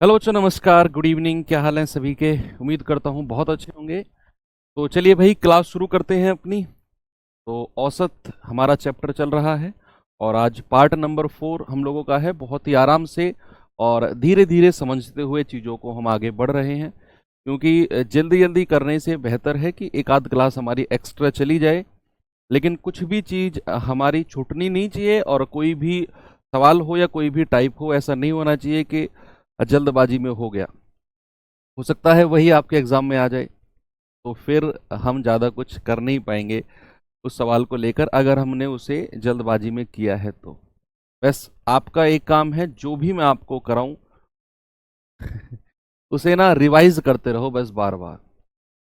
Hello बच्चों, नमस्कार, good evening. क्या हाल है सभी के? उम्मीद करता हूँ बहुत अच्छे होंगे। तो चलिए भाई, क्लास शुरू करते हैं अपनी। तो औसत हमारा चैप्टर चल रहा है और आज पार्ट नंबर 4 हम लोगों का है। बहुत ही आराम से और धीरे धीरे समझते हुए चीज़ों को हम आगे बढ़ रहे हैं, क्योंकि जल्दी जल्दी करने से बेहतर है कि एक आध क्लास हमारी एक्स्ट्रा चली जाए, लेकिन कुछ भी चीज़ हमारी छूटनी नहीं चाहिए। और कोई भी सवाल हो या कोई भी टाइप हो, ऐसा नहीं होना चाहिए कि जल्दबाजी में हो गया। हो सकता है वही आपके एग्ज़ाम में आ जाए, तो फिर हम ज़्यादा कुछ कर नहीं पाएंगे उस सवाल को लेकर, अगर हमने उसे जल्दबाजी में किया है तो। बस आपका एक काम है, जो भी मैं आपको कराऊं उसे ना रिवाइज करते रहो, बस बार बार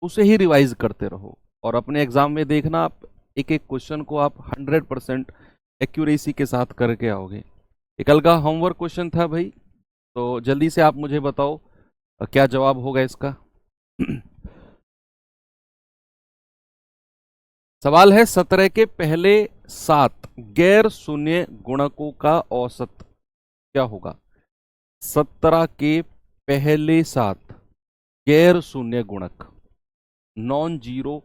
उसे ही रिवाइज करते रहो। और अपने एग्ज़ाम में देखना, आप एक एक क्वेश्चन को आप 100% एक्यूरेसी के साथ करके आओगे। ये कल का होमवर्क क्वेश्चन था भाई, तो जल्दी से आप मुझे बताओ क्या जवाब होगा इसका। सवाल है, 17 के पहले 7 गैर शून्य गुणकों का औसत क्या होगा? 17 के पहले 7 गैर शून्य गुणक, नॉन जीरो,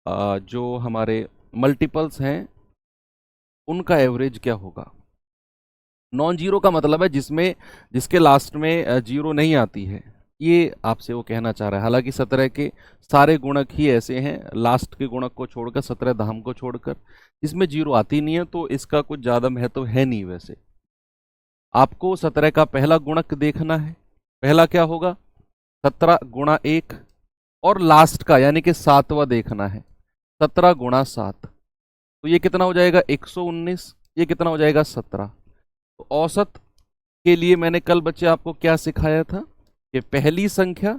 जो हमारे मल्टीपल्स हैं, उनका एवरेज क्या होगा? नॉन जीरो का मतलब है जिसके लास्ट में जीरो नहीं आती है, ये आपसे वो कहना चाह रहा है। हालांकि 17 के सारे गुणक ही ऐसे हैं, लास्ट के गुणक को छोड़कर, 17 धाम को छोड़कर, इसमें जीरो आती नहीं है, तो इसका कुछ ज़्यादा महत्व है नहीं। वैसे आपको 17 का पहला गुणक देखना है। पहला क्या होगा? 17 गुणा 1, और लास्ट का यानी कि 7वां देखना है, 17 गुणा 7। तो ये कितना हो जाएगा? 119। ये कितना हो जाएगा? 17। तो औसत के लिए मैंने कल बच्चे आपको क्या सिखाया था कि पहली संख्या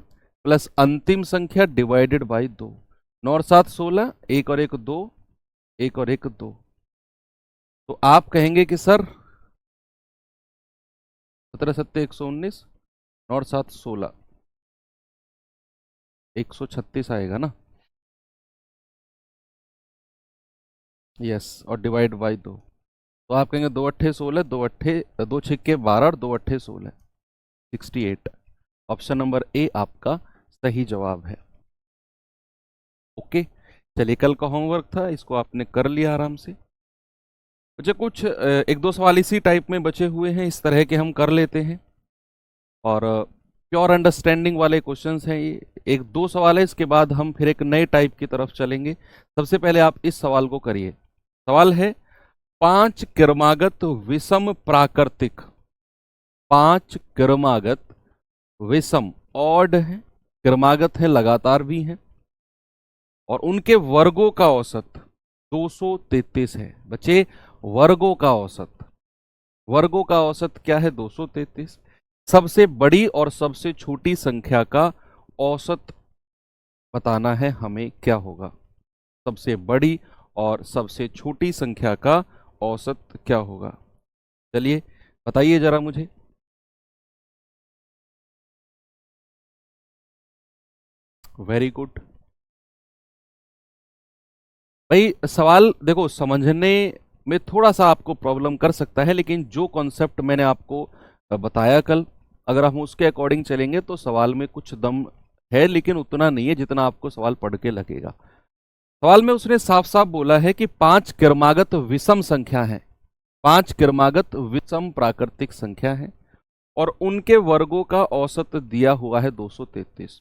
प्लस अंतिम संख्या डिवाइडेड बाई 2। 9 और 7 16, एक और एक 2, एक और एक 2। तो आप कहेंगे कि सर 17 सत्ते 119, 9 और 7 16, 136 आएगा ना? यस, और डिवाइड बाई 2। तो आप कहेंगे 2 अट्ठे 16, 2 अट्ठे 2 छिक्के 12 और 2 अट्ठे 16, 68। ऑप्शन नंबर ए आपका सही जवाब है। ओके, चलिए, कल का होमवर्क था, इसको आपने कर लिया आराम से। बच्चे कुछ एक दो सवाल इसी टाइप में बचे हुए हैं, इस तरह के हम कर लेते हैं। और प्योर अंडरस्टैंडिंग वाले क्वेश्चंस हैं ये। एक दो सवाल है, इसके बाद हम फिर एक नए टाइप की तरफ चलेंगे। सबसे पहले आप इस सवाल को करिए। सवाल है, 5 क्रमागत विषम प्राकृतिक, 5 क्रमागत विषम, ऑड है, क्रमागत है, लगातार भी हैं, और उनके वर्गों का औसत 233 है। बच्चे, वर्गों का औसत, वर्गों का औसत क्या है? 233। सबसे बड़ी और सबसे छोटी संख्या का औसत बताना है हमें, क्या होगा? सबसे बड़ी और सबसे छोटी संख्या का औसत क्या होगा? चलिए बताइए जरा मुझे। वेरी गुड भाई। सवाल देखो, समझने में थोड़ा सा आपको प्रॉब्लम कर सकता है, लेकिन जो कॉन्सेप्ट मैंने आपको बताया कल, अगर हम उसके अकॉर्डिंग चलेंगे तो सवाल में कुछ दम है, लेकिन उतना नहीं है जितना आपको सवाल पढ़ के लगेगा। सवाल में उसने साफ साफ बोला है कि 5 क्रमागत विषम संख्या है, 5 क्रमागत विषम प्राकृतिक संख्या है, और उनके वर्गों का औसत दिया हुआ है 233।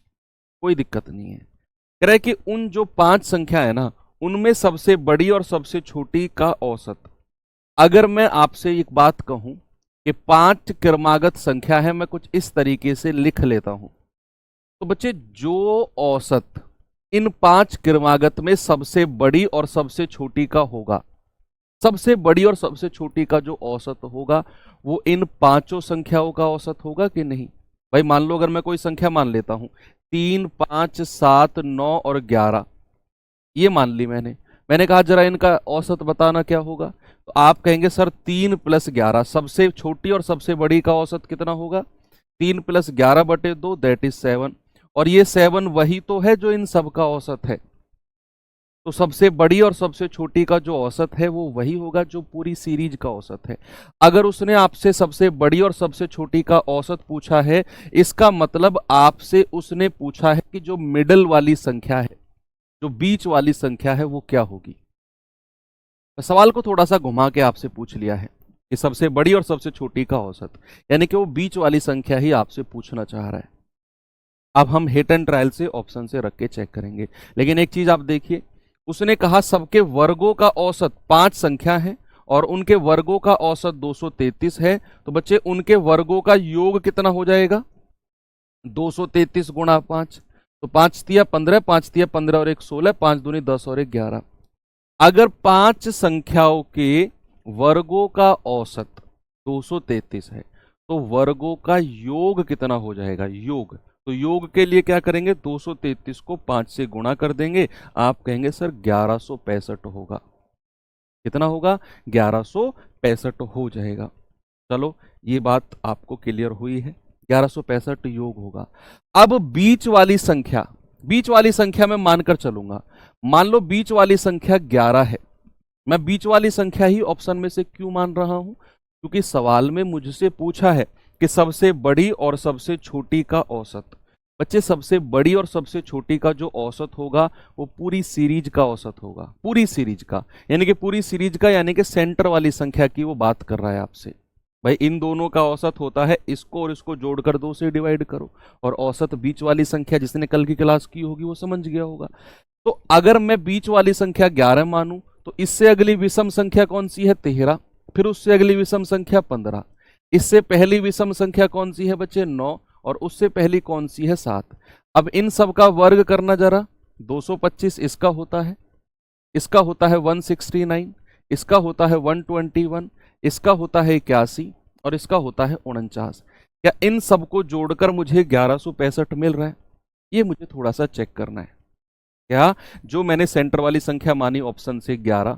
कोई दिक्कत नहीं है। कह रहा है कि उन जो 5 संख्या है ना, उनमें सबसे बड़ी और सबसे छोटी का औसत। अगर मैं आपसे एक बात कहूं कि 5 क्रमागत संख्या है, मैं कुछ इस तरीके से लिख लेता हूं, तो बच्चे जो औसत इन 5 क्रमागत में सबसे बड़ी और सबसे छोटी का होगा, सबसे बड़ी और सबसे छोटी का जो औसत होगा, वो इन पांचों संख्याओं का औसत होगा कि नहीं? भाई मान लो, अगर मैं कोई संख्या मान लेता हूं, 3 5 7 9 और 11, ये मान ली मैंने। मैंने कहा जरा इनका औसत बताना क्या होगा, तो आप कहेंगे सर 3 + 11, सबसे छोटी और सबसे बड़ी का औसत कितना होगा? 3 + 11/2, दैट इज 7। और ये 7 वही तो है जो इन सब का औसत है। तो सबसे बड़ी और सबसे छोटी का जो औसत है वो वही होगा जो पूरी सीरीज का औसत है। अगर उसने आपसे सबसे बड़ी और सबसे छोटी का औसत पूछा है, इसका मतलब आपसे उसने पूछा है कि जो मिडल वाली संख्या है, जो बीच वाली संख्या है, वो क्या होगी। सवाल को थोड़ा सा घुमा के आपसे पूछ लिया है कि सबसे बड़ी और सबसे छोटी का औसत, यानी कि वो बीच वाली संख्या ही आपसे पूछना चाह रहा है। अब हम हिट एंड ट्रायल से ऑप्शन से रख के चेक करेंगे। लेकिन एक चीज आप देखिए, उसने कहा सबके वर्गों का औसत 5 संख्या है और उनके वर्गों का औसत 233 है। तो बच्चे उनके वर्गों का योग कितना हो जाएगा? 233 गुणा 5। तो 5 तिया 15, 5 तिया 15 और 1 16, 5 दूनी 10 और 1 11। अगर 5 संख्याओं के वर्गों का औसत 233 है तो वर्गों का योग कितना हो जाएगा? योग, तो योग के लिए क्या करेंगे? 233 को 5 से गुणा कर देंगे। आप कहेंगे सर 1165 होगा। कितना होगा? 1165 हो जाएगा। चलो ये बात आपको क्लियर हुई है, 1165 योग होगा। अब बीच वाली संख्या, बीच वाली संख्या मैं मानकर चलूंगा। मान लो बीच वाली संख्या 11 है। मैं बीच वाली संख्या ही ऑप्शन में से क्यों मान रहा हूं? क्योंकि सवाल में मुझसे पूछा है कि सबसे बड़ी और सबसे छोटी का औसत। बच्चे सबसे बड़ी और सबसे छोटी का जो औसत होगा वो पूरी सीरीज का औसत होगा, पूरी सीरीज का, यानी कि पूरी सीरीज का, यानी कि सेंटर वाली संख्या की वो बात कर रहा है आपसे। भाई इन दोनों का औसत होता है, इसको और इसको जोड़कर 2 से डिवाइड करो, और औसत बीच वाली संख्या जिसने कल की क्लास की होगी वो समझ गया होगा। तो अगर मैं बीच वाली संख्या 11 मानूं तो इससे अगली विषम संख्या कौन सी है? 13। फिर उससे अगली विषम संख्या 15। इससे पहली विषम संख्या कौन सी है बच्चे? 9। और उससे पहली कौन सी है? 7। अब इन सब का वर्ग करना जरा। 225 इसका होता है, इसका होता है 169, इसका होता है 121, इसका होता है 81 और इसका होता है 49। क्या इन सबको जोड़कर मुझे 1165 मिल रहा है? ये मुझे थोड़ा सा चेक करना है। क्या जो मैंने सेंटर वाली संख्या मानी ऑप्शन से 11,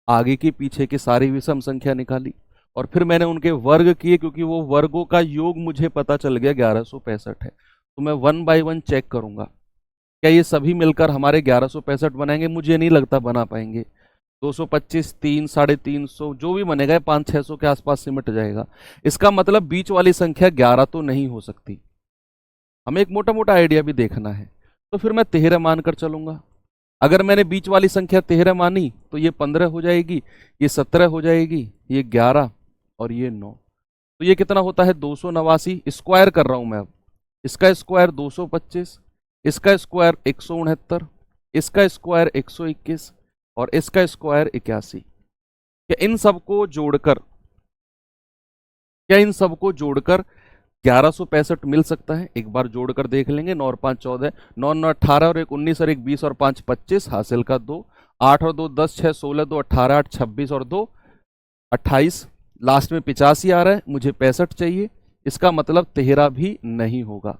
आगे की पीछे की सारी विषम संख्या निकाली और फिर मैंने उनके वर्ग किए, क्योंकि वो वर्गों का योग मुझे पता चल गया 1165 है। तो मैं 1 बाय 1 चेक करूंगा, क्या ये सभी मिलकर हमारे 1165 बनाएंगे? मुझे नहीं लगता बना पाएंगे। 225, 3, 350 जो भी बनेगा 500-600 के आसपास सिमट जाएगा। इसका मतलब बीच वाली संख्या 11 तो नहीं हो सकती। हमें एक मोटा मोटा आइडिया भी देखना है, तो फिर मैं 13 मानकर चलूंगा। अगर मैंने बीच वाली संख्या 13 मानी तो ये 15 हो जाएगी, ये 17 हो जाएगी, ये 11 और ये 9। तो ये कितना होता है? 289। स्क्वायर कर रहा हूं मैं अब। इसका स्क्वायर 225, इसका स्क्वायर 169, इसका स्क्वायर 121 और इसका स्क्वायर 81। क्या इन सबको जोड़कर, क्या इन सबको जोड़कर 1165 मिल सकता है? एक बार जोड़कर देख लेंगे। 9 और 5 14, 9 9 18 और 1 19 और 1 20 और 5 25, हासिल का 2। 8 और 2 10, 6 16, 2 18, 8 26 और 2 28। लास्ट में 85 आ रहा है, मुझे 65 चाहिए। इसका मतलब 13 भी नहीं होगा,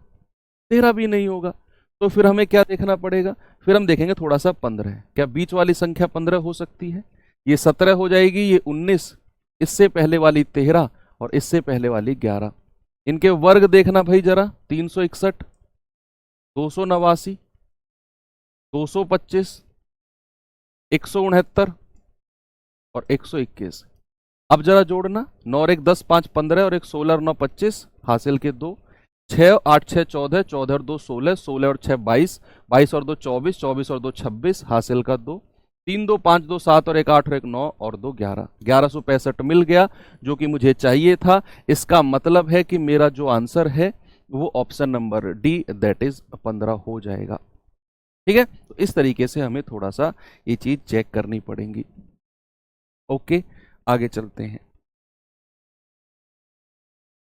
13 भी नहीं होगा। तो फिर हमें क्या देखना पड़ेगा? फिर हम देखेंगे थोड़ा सा 15। क्या बीच वाली संख्या 15 हो सकती है? ये 17 हो जाएगी, ये 19, इससे पहले वाली 13 और इससे पहले वाली 11। इनके वर्ग देखना भाई जरा। 361, 289, 225, 169 और 121। अब जरा जोड़ना। 9 और 1 10, 5 15 और 1 16 और 9 25, हासिल के 2। 6 8 6 14, 14 और 2 16, 16 और 6 22, 22 और 2 24, 24 और 2 26, हासिल का 2। 3 2 5 2 7 और 1 8 और 1 9 और 2 11। 1165 मिल गया, जो कि मुझे चाहिए था। इसका मतलब है कि मेरा जो आंसर है वो option number D, that is 15 हो जाएगा। ठीक है, तो इस तरीके से हमें थोड़ा सा ये चीज चेक करनी पड़ेगी। ओके, आगे चलते हैं।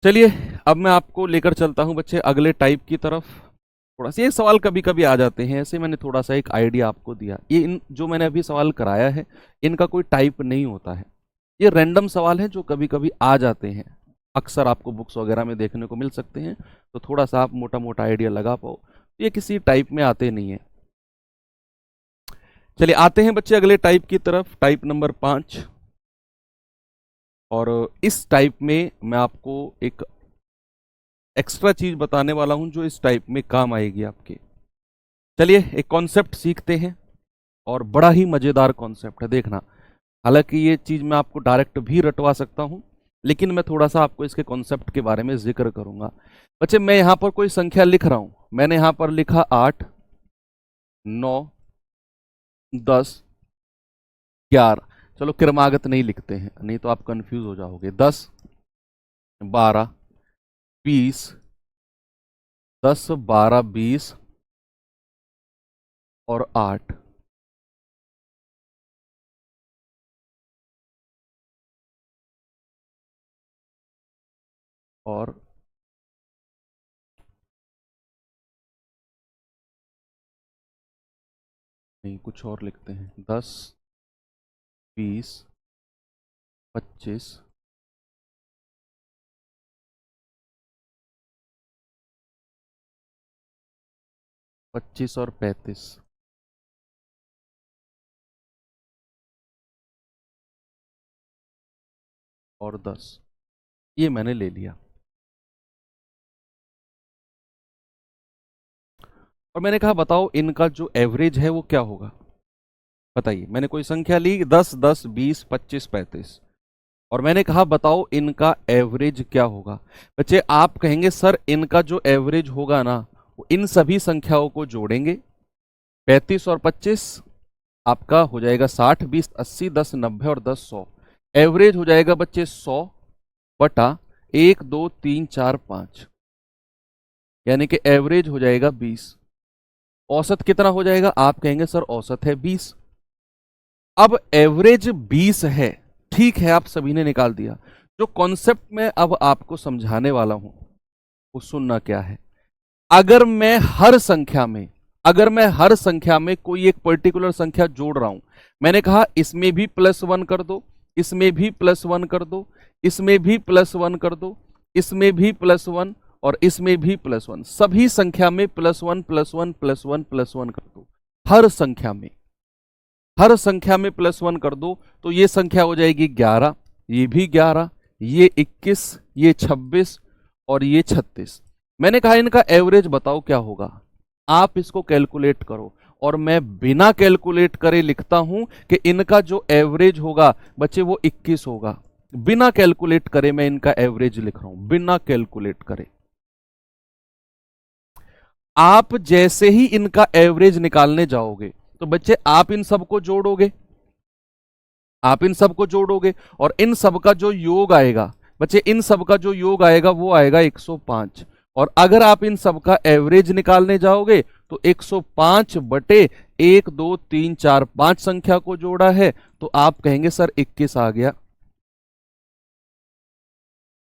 चलिए अब मैं आपको लेकर चलता हूं बच्चे अगले टाइप की तरफ। थोड़ा सा ये सवाल कभी कभी आ जाते हैं ऐसे, मैंने थोड़ा सा एक आइडिया आपको दिया। ये इन जो मैंने अभी सवाल कराया है इनका कोई टाइप नहीं होता है, ये रैंडम सवाल है जो कभी कभी आ जाते हैं। अक्सर आपको बुक्स वगैरह में देखने को मिल सकते हैं, तो थोड़ा सा आप मोटा मोटा आइडिया लगा पाओ। ये किसी टाइप में आते नहीं है। चलिए आते हैं बच्चे अगले टाइप की तरफ, टाइप नंबर 5। और इस टाइप में मैं आपको एक एक्स्ट्रा चीज बताने वाला हूं जो इस टाइप में काम आएगी आपके। चलिए एक कॉन्सेप्ट सीखते हैं। और बड़ा ही मजेदार कॉन्सेप्ट है, देखना। हालांकि ये चीज मैं आपको डायरेक्ट भी रटवा सकता हूं, लेकिन मैं थोड़ा सा आपको इसके कॉन्सेप्ट के बारे में जिक्र करूंगा। बच्चे, मैं यहां पर कोई संख्या लिख रहा हूं, मैंने यहां पर लिखा 8, 9, 10, 11। चलो क्रमागत नहीं लिखते हैं, नहीं तो आप कंफ्यूज हो जाओगे। 10, 12, 20, 10, 12, 20 और 8। और नहीं, कुछ और लिखते हैं। 10, 20, 25, 25 और 35 और 10, ये मैंने ले लिया। और मैंने कहा बताओ इनका जो एवरेज है वो क्या होगा। बताइए, मैंने कोई संख्या ली, 10, 10, 20, 25, 35, और मैंने कहा बताओ इनका एवरेज क्या होगा। बच्चे, आप कहेंगे सर इनका जो एवरेज होगा ना, वो इन सभी संख्याओं को जोड़ेंगे। 35 और 25 आपका हो जाएगा 60, 20, 80, 10, 90 और 10, 100। एवरेज हो जाएगा बच्चे 100 बटा 1, 2, 3, 4, 5, यानी कि एवरेज हो जाएगा 20। औसत कितना हो जाएगा? आप कहेंगे सर औसत है 20। अब एवरेज 20 है, ठीक है, आप सभी ने निकाल दिया। जो कॉन्सेप्ट में अब आपको समझाने वाला हूं वो सुनना क्या है। अगर मैं हर संख्या में अगर मैं हर संख्या में कोई एक पर्टिकुलर संख्या जोड़ रहा हूं, मैंने कहा इसमें भी +1 कर दो, इसमें भी +1 कर दो, इसमें भी +1 कर दो, इसमें भी +1 और इसमें भी +1, सभी संख्या में +1 +1 +1 +1 कर दो। हर संख्या में हर संख्या में +1 कर दो तो ये संख्या हो जाएगी 11, ये भी 11, ये 21, ये 26 और ये 36। मैंने कहा इनका एवरेज बताओ क्या होगा। आप इसको कैलकुलेट करो, और मैं बिना कैलकुलेट करे लिखता हूं कि इनका जो एवरेज होगा बच्चे वो 21 होगा। बिना कैलकुलेट करे मैं इनका एवरेज लिख रहा हूं, बिना कैलकुलेट करे। आप जैसे ही इनका एवरेज निकालने जाओगे तो बच्चे आप इन सबको जोड़ोगे, और इन सब का जो योग आएगा बच्चे, इन सब का जो योग आएगा वो आएगा 105। और अगर आप इन सब का एवरेज निकालने जाओगे तो 105 बटे 1, 2, 3, 4, 5 संख्या को जोड़ा है तो आप कहेंगे सर 21 आ गया।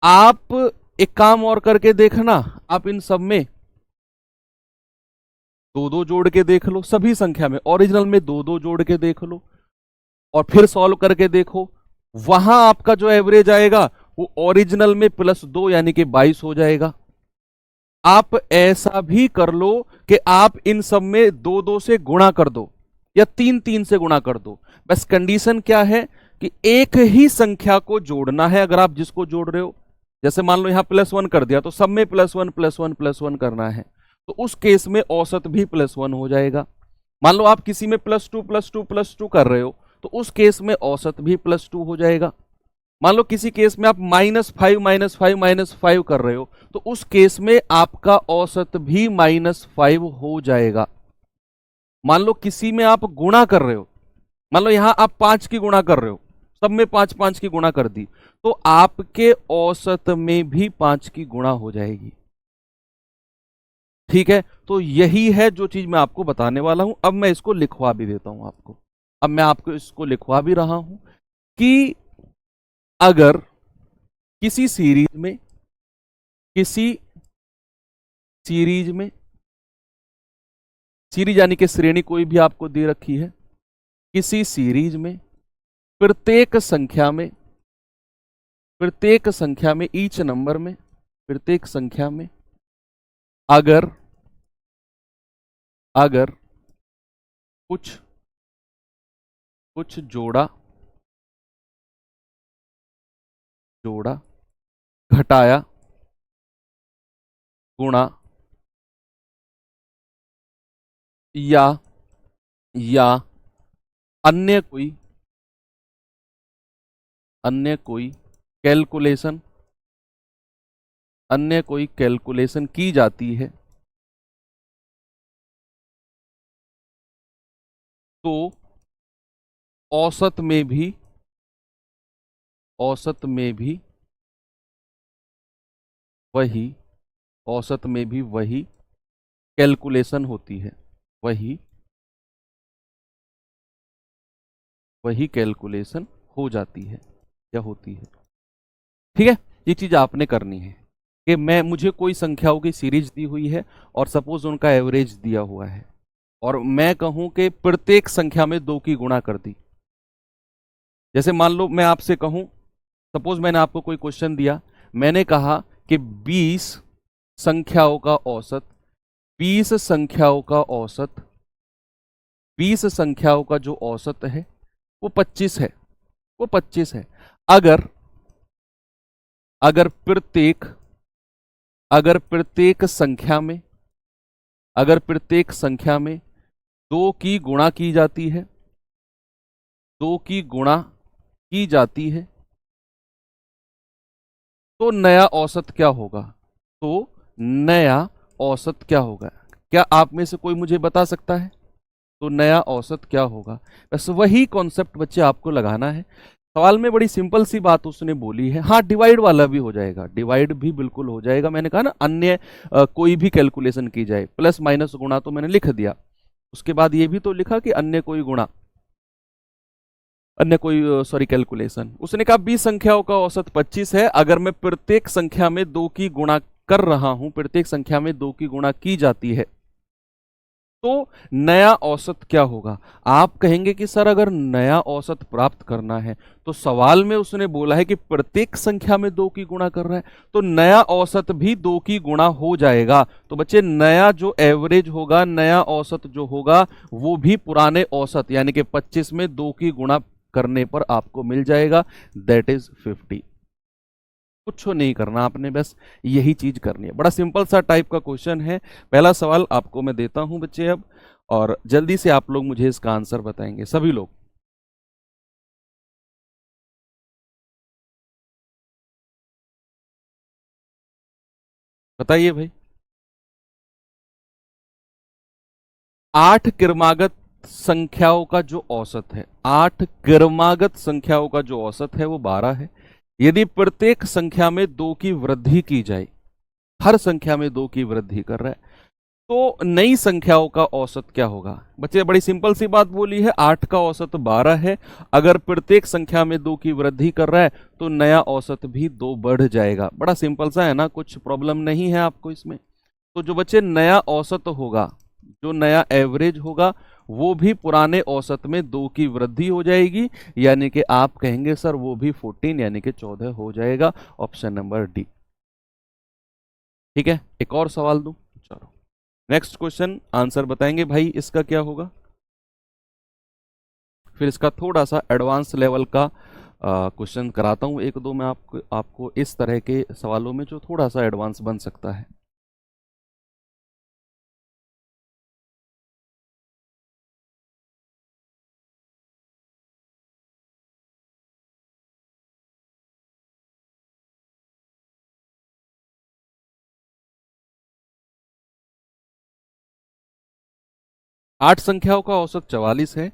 आप एक काम और करके देखना, आप इन सब में दो दो जोड़ के देख लो, सभी संख्या में ओरिजिनल में दो दो जोड़ के देख लो और फिर सॉल्व करके देखो। वहां आपका जो एवरेज आएगा वो ओरिजिनल में +2 यानी कि 22 हो जाएगा। आप ऐसा भी कर लो कि आप इन सब में दो दो से गुणा कर दो या तीन तीन से गुणा कर दो। बस कंडीशन क्या है कि एक ही संख्या को जोड़ना है। अगर आप जिसको जोड़ रहे हो, जैसे मान लो यहां +1 कर दिया तो सब में +1 +1 +1 करना है, तो उस केस में औसत भी +1 हो जाएगा। मान लो आप किसी में +2 +2 +2 कर रहे हो तो उस केस में औसत भी +2 हो जाएगा। मान लो किसी केस में आप -5 -5 -5 कर रहे हो तो उस केस में आपका औसत भी -5 हो जाएगा। मान लो किसी में आप गुणा कर रहे हो, मान लो यहां आप 5 की गुणा कर रहे हो, सब में 5 5 की गुणा कर दी तो आपके औसत में भी 5 की गुणा हो जाएगी। ठीक है, तो यही है जो चीज मैं आपको बताने वाला हूं। अब मैं इसको लिखवा भी देता हूं आपको। अब मैं आपको इसको लिखवा भी रहा हूं कि अगर किसी किसी सीरीज में सीरीज यानी कि श्रेणी कोई भी आपको दे रखी है, किसी सीरीज में प्रत्येक संख्या में ईच नंबर में प्रत्येक संख्या में अगर अगर कुछ कुछ जोड़ा जोड़ा घटाया गुणा या या अन्य कोई अन्य कोई कैलकुलेशन अन्य कोई कैलकुलेशन की जाती है तो औसत में भी औसत में भी वही औसत में भी वही कैलकुलेशन होती है, वही वही कैलकुलेशन हो जाती है या होती है। ठीक है, ये चीज आपने करनी है कि मैं मुझे कोई संख्याओं की सीरीज दी हुई है और सपोज उनका एवरेज दिया हुआ है और मैं कहूं कि प्रत्येक संख्या में 2 की गुणा कर दी। जैसे मान लो मैं आपसे कहूं, सपोज मैंने आपको कोई क्वेश्चन दिया, मैंने कहा कि 20 संख्याओं का औसत 20 संख्याओं का औसत 20 संख्याओं का जो औसत है वो 25 है, वो 25 है। अगर अगर प्रत्येक अगर प्रत्येक संख्या में अगर प्रत्येक संख्या में 2 की गुणा की जाती है, 2 की गुणा की जाती है तो नया औसत क्या होगा? तो नया औसत क्या होगा? क्या आप में से कोई मुझे बता सकता है? तो नया औसत क्या होगा? बस वही कॉन्सेप्ट बच्चे आपको लगाना है। सवाल में बड़ी सिंपल सी बात उसने बोली है। हाँ, डिवाइड वाला भी हो जाएगा, डिवाइड भी बिल्कुल हो जाएगा। मैंने कहा ना अन्य कोई भी कैलकुलेशन की जाए, प्लस माइनस गुणा तो मैंने लिख दिया, उसके बाद ये भी तो लिखा कि अन्य कोई गुणा, अन्य कोई सॉरी कैलकुलेशन। उसने कहा 20 संख्याओं का औसत 25 है, अगर मैं प्रत्येक संख्या में 2 की गुणा कर रहा हूं, प्रत्येक संख्या में 2 की गुणा की जाती है तो नया औसत क्या होगा? आप कहेंगे कि सर अगर नया औसत प्राप्त करना है तो सवाल में उसने बोला है कि प्रत्येक संख्या में 2 की गुणा कर रहा है, तो नया औसत भी 2 की गुणा हो जाएगा। तो बच्चे नया जो एवरेज होगा, नया औसत जो होगा वो भी पुराने औसत यानी कि 25 में 2 की गुणा करने पर आपको मिल जाएगा, दैट इज 50। कुछ नहीं करना आपने, बस यही चीज करनी है। बड़ा सिंपल सा टाइप का क्वेश्चन है। पहला सवाल आपको मैं देता हूं बच्चे अब, और जल्दी से आप लोग मुझे इसका आंसर बताएंगे सभी लोग। बताइए भाई। 8 क्रमागत संख्याओं का जो औसत है, 8 क्रमागत संख्याओं का जो औसत है वो 12 है। यदि प्रत्येक संख्या में 2 की वृद्धि की जाए, हर संख्या में 2 की वृद्धि कर रहा है तो नई संख्याओं का औसत क्या होगा? बच्चे बड़ी सिंपल सी बात बोली है, 8 का औसत 12 है, अगर प्रत्येक संख्या में 2 की वृद्धि कर रहा है तो नया औसत भी 2 बढ़ जाएगा। बड़ा सिंपल सा है ना, कुछ प्रॉब्लम नहीं है आपको इसमें। तो जो बच्चे नया औसत होगा, जो नया एवरेज होगा वो भी पुराने औसत में 2 की वृद्धि हो जाएगी, यानी कि आप कहेंगे सर वो भी 14 यानी कि 14 हो जाएगा। Option number D. ठीक है, एक और सवाल दूं? चलो नेक्स्ट क्वेश्चन, आंसर बताएंगे भाई इसका क्या होगा। फिर इसका थोड़ा सा एडवांस लेवल का क्वेश्चन कराता हूं, एक दो मैं आपको इस तरह के सवालों में जो थोड़ा सा एडवांस बन सकता है। 8 संख्याओं का औसत 44 है,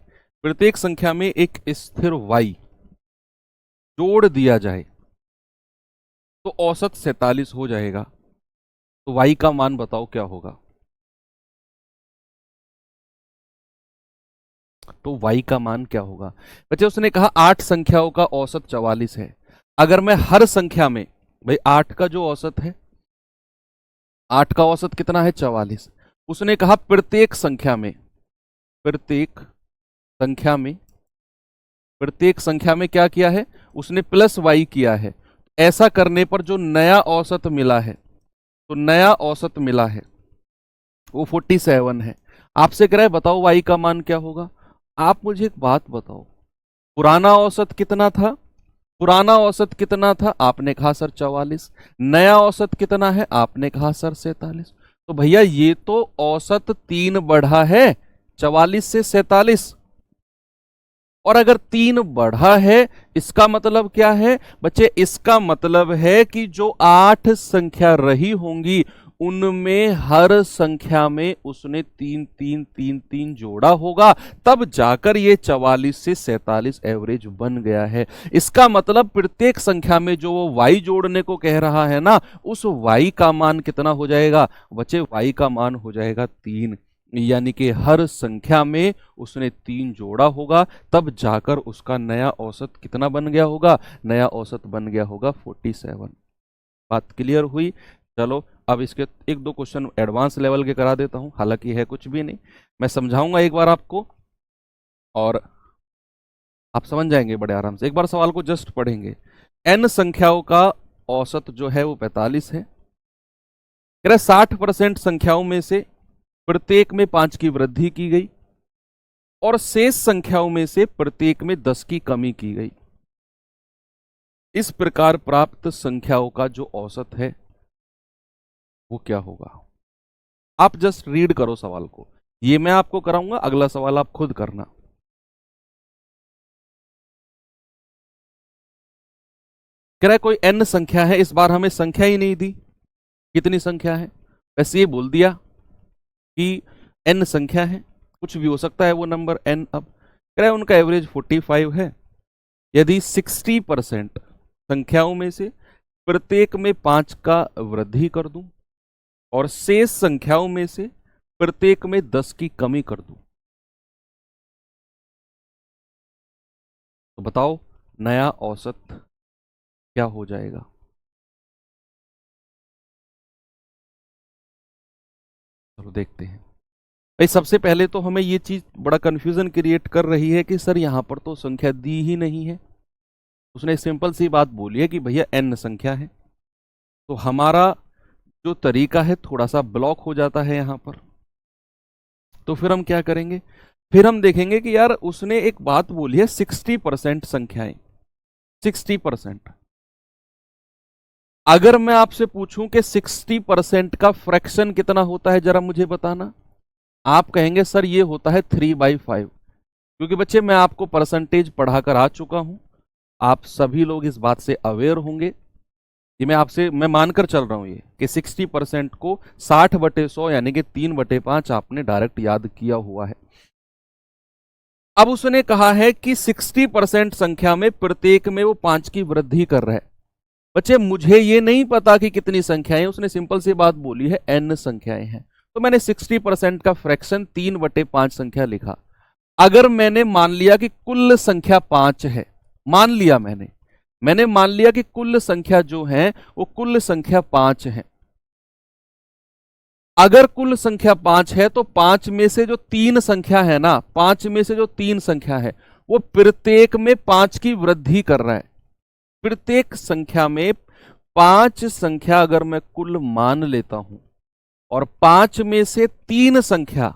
प्रत्येक संख्या में एक स्थिर y जोड़ दिया जाए तो औसत 47 हो जाएगा। तो y का मान बताओ क्या होगा? तो y का मान क्या होगा? बच्चे उसने कहा 8 संख्याओं का औसत 44 है, अगर मैं हर संख्या में, भाई 8 का जो औसत है, 8 का औसत कितना है? 44। उसने कहा प्रत्येक संख्या में, प्रत्येक संख्या में, प्रत्येक संख्या में क्या किया है? उसने प्लस y किया है। ऐसा करने पर जो नया औसत मिला है, तो नया औसत मिला है वो 47 है। आपसे कह रहा है बताओ y का मान क्या होगा? आप मुझे एक बात बताओ, पुराना औसत कितना था? पुराना औसत कितना था? आपने कहा सर 44। नया औसत कितना है? आपने कहा सर 47। तो भैया ये तो औसत 3 बढ़ा है, 44 से 47। और अगर 3 बढ़ा है, इसका मतलब क्या है बच्चे? इसका मतलब है कि जो 8 संख्या रही होंगी उनमें हर संख्या में उसने 3 3 3 3 जोड़ा होगा, तब जाकर ये 44 से 47 एवरेज बन गया है। इसका मतलब प्रत्येक संख्या में जो वो y जोड़ने को कह रहा है ना, उस y का मान कितना हो जाएगा बच्चे? y का मान हो जाएगा 3, यानी कि हर संख्या में उसने 3 जोड़ा होगा, तब जाकर उसका नया औसत कितना बन गया होगा? नया औसत बन गया होगा 47। बात क्लियर हुई? चलो अब इसके एक दो क्वेश्चन एडवांस लेवल के करा देता हूं, हालांकि है कुछ भी नहीं, मैं समझाऊंगा एक बार आपको और आप समझ जाएंगे बड़े आराम से। एक बार सवाल को जस्ट पढ़ेंगे। n संख्याओं का औसत जो है वो 45 है। कह रहे 60% संख्याओं में से प्रत्येक में 5 की वृद्धि की गई और शेष संख्याओं में से प्रत्येक में 10 की कमी की गई। इस प्रकार प्राप्त संख्याओं का जो औसत है वो क्या होगा? आप जस्ट रीड करो सवाल को, ये मैं आपको कराऊंगा, अगला सवाल आप खुद करना। कह रहा है कोई n संख्या है, इस बार हमें संख्या ही नहीं दी, कितनी संख्या है? वैसे ये बोल दिया कि n संख्या है, कुछ भी हो सकता है वो नंबर n। अब कह रहा है उनका एवरेज 45 है। यदि 60% संख्याओं में से प्रत्येक में 5 का वृद्धि कर दूं और शेष संख्याओं में से प्रत्येक में 10 की कमी कर दूं, तो बताओ नया औसत क्या हो जाएगा? चलो देखते हैं। भाई सबसे पहले तो हमें ये चीज बड़ा कंफ्यूजन क्रिएट कर रही है कि सर यहां पर तो संख्या दी ही नहीं है। उसने सिंपल सी बात बोली है कि भैया n संख्या है, तो हमारा जो तरीका है थोड़ा सा ब्लॉक हो जाता है यहां पर। तो फिर हम क्या करेंगे? फिर हम देखेंगे कि यार उसने एक बात बोली है 60% संख्याएं, 60%। अगर मैं आपसे पूछूं कि 60% का फ्रैक्शन कितना होता है, जरा मुझे बताना। आप कहेंगे सर ये होता है 3/5, क्योंकि बच्चे मैं आपको परसेंटेज पढ़ाकर आ चुका हूं, आप सभी लोग इस बात से अवेयर होंगे। ये मैं मानकर चल रहा हूं ये कि 60% को 60/100 यानी कि 3/5 आपने डायरेक्ट याद किया हुआ है। अब उसने कहा है कि 60% संख्या में प्रत्येक में वो 5 की वृद्धि कर रहा है। बच्चे मुझे ये नहीं पता कि कितनी संख्याएं, उसने सिंपल सी बात बोली है n संख्याएं हैं, तो मैंने 60% का फ्रैक्शन 3/5 संख्या लिखा। अगर मैंने मान लिया कि कुल संख्या 5 है, मान लिया मैंने मान लिया कि कुल संख्या जो है वो कुल संख्या 5 है। अगर कुल संख्या 5 है तो 5 में से जो 3 संख्या है ना, 5 में से जो 3 संख्या है वो प्रत्येक में 5 की वृद्धि कर रहा है। प्रत्येक संख्या में 5 संख्या अगर मैं कुल मान लेता हूं और 5 में से 3 संख्या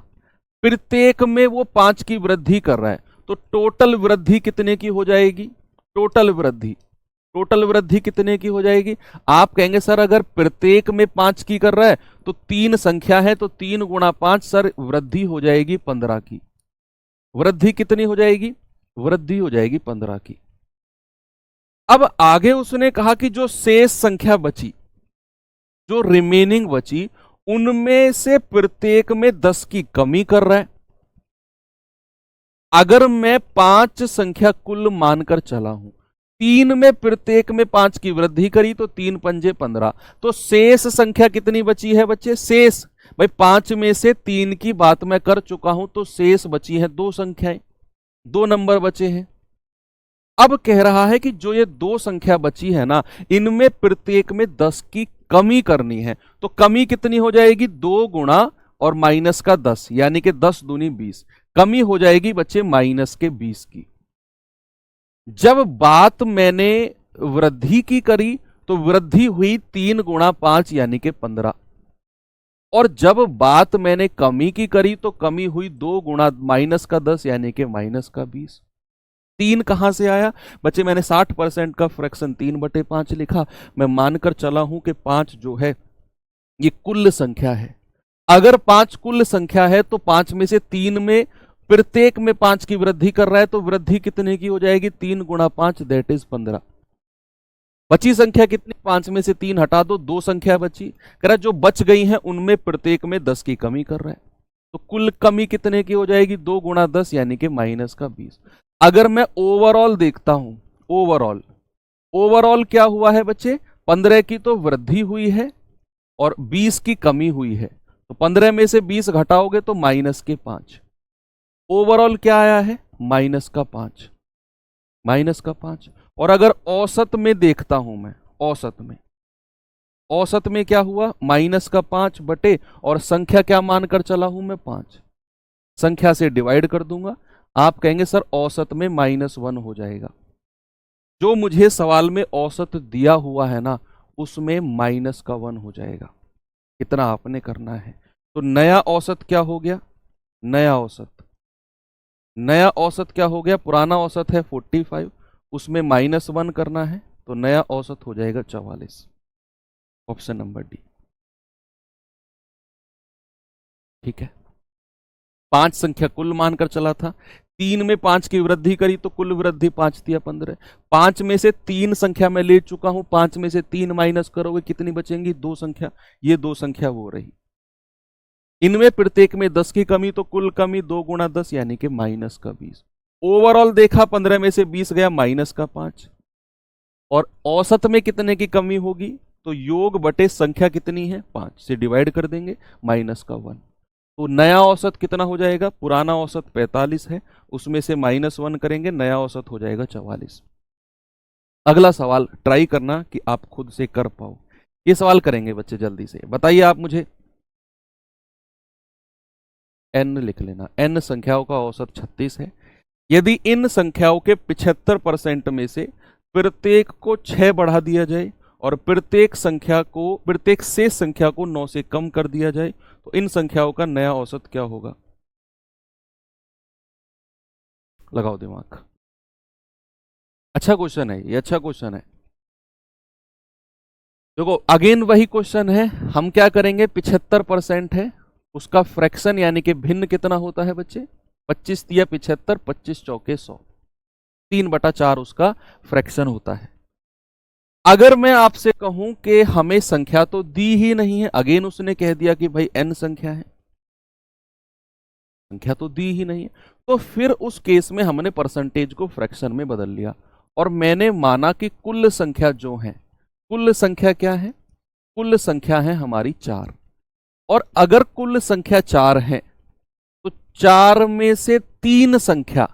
प्रत्येक में वो 5 की वृद्धि कर रहा है, तो टोटल वृद्धि कितने की हो जाएगी? टोटल वृद्धि कितने की हो जाएगी? आप कहेंगे सर अगर प्रत्येक में 5 की कर रहा है तो 3 संख्या है, तो 3 गुणा 5 सर वृद्धि हो जाएगी 15 की। वृद्धि कितनी हो जाएगी? वृद्धि हो जाएगी 15 की। अब आगे उसने कहा कि जो शेष संख्या बची, जो रिमेनिंग बची, उनमें से प्रत्येक में 10 की कमी कर रहा है। अगर मैं 5 संख्या कुल मानकर चला हूं, 3 में प्रत्येक में 5 की वृद्धि करी तो 3 पंजे 15, तो शेष संख्या कितनी बची है बच्चे? शेष भाई 5 में से 3 की बात मैं कर चुका हूं, तो शेष बची है 2 संख्याएं, 2 नंबर बचे हैं। अब कह रहा है कि जो ये 2 संख्या बची है ना, इनमें प्रत्येक में 10 की कमी करनी है, तो कमी कितनी हो जाएगी? 2 गुणा और माइनस का 10, यानी कि 10 दूनी 20, कमी हो जाएगी बच्चे माइनस के 20 की। जब बात मैंने वृद्धि की करी तो वृद्धि हुई 3 गुणा 5 यानी कि 15, और जब बात मैंने कमी की करी तो कमी हुई 2 गुणा माइनस का 10 यानी कि माइनस का 20। 3 कहां से आया बच्चे? मैंने 60% का फ्रैक्शन 3/5 लिखा। मैं मानकर चला हूं कि 5 जो है ये कुल संख्या है। अगर 5 कुल संख्या है तो 5 में से 3 में प्रत्येक में 5 की वृद्धि कर रहा है, तो वृद्धि कितने की हो जाएगी? 3 गुणा 5 दैट इज 15। बची संख्या कितनी? 5 में से 3 हटा दो, 2 संख्या बची। कह रहा जो बच गई हैं उनमें प्रत्येक में 10 की कमी कर रहा है, तो कुल कमी कितने की हो जाएगी? 2 गुणा 10 यानी कि माइनस का 20। अगर मैं ओवरऑल देखता हूं, ओवरऑल ओवरऑल क्या हुआ है बच्चे? 15 की तो वृद्धि हुई है और 20 की कमी हुई है, तो 15 में से 20 घटाओगे तो माइनस के 5। ओवरऑल क्या आया है? माइनस का 5, माइनस का 5। और अगर औसत में देखता हूं मैं, औसत में क्या हुआ? माइनस का 5 बटे, और संख्या क्या मानकर चला हूं मैं? 5। संख्या से डिवाइड कर दूंगा। आप कहेंगे सर औसत में -1 हो जाएगा। जो मुझे सवाल में औसत दिया हुआ है ना, उसमें -1 हो जाएगा। कितना आपने करना है। तो नया औसत क्या हो गया? नया औसत क्या हो गया? पुराना औसत है 45, उसमें -1 करना है, तो नया औसत हो जाएगा 44। Option number D. ठीक है। 5 संख्या कुल मानकर चला था, 3 में 5 की वृद्धि करी तो कुल वृद्धि 5 दिया 15। 5 में से 3 संख्या मैं ले चुका हूं, 5 में से 3 माइनस करोगे कितनी बचेंगी? 2 संख्या। ये 2 संख्या वो रही। इनमें प्रत्येक में 10 की कमी, तो कुल कमी 2 गुणा 10 यानी कि माइनस का 20। ओवरऑल देखा 15 में से 20 गया, माइनस का 5। और औसत में कितने की कमी होगी? तो योग बटे संख्या कितनी है? 5 से डिवाइड कर देंगे, माइनस का 1। तो नया औसत कितना हो जाएगा? पुराना औसत 45 है, उसमें से -1 करेंगे, नया औसत हो जाएगा 44। अगला सवाल ट्राई करना कि आप खुद से कर पाओ। ये सवाल करेंगे बच्चे, जल्दी से बताइए आप मुझे। n लिख लेना। n संख्याओं का औसत 36 है। यदि इन संख्याओं के 75% में से प्रत्येक को 6 बढ़ा दिया जाए और प्रत्येक शेष संख्या को 9 से कम कर दिया जाए, तो इन संख्याओं का नया औसत क्या होगा? लगाओ दिमाग। अच्छा क्वेश्चन है ये, अच्छा क्वेश्चन है। देखो अगेन वही क्वेश्चन है। हम क्या करेंगे? 75% है, उसका फ्रैक्शन यानी कि भिन्न कितना होता है बच्चे? 25 दिया 75, 25 चौके 100, 3/4 उसका फ्रैक्शन होता है। अगर मैं आपसे कहूं कि हमें संख्या तो दी ही नहीं है, अगेन उसने कह दिया कि भाई n संख्या है, संख्या तो दी ही नहीं है, तो फिर उस केस में हमने परसेंटेज को फ्रैक्शन में बदल लिया और मैंने माना कि कुल संख्या जो है, कुल संख्या क्या है? कुल संख्या है हमारी 4। और अगर कुल संख्या 4 है तो 4 में से 3 संख्या,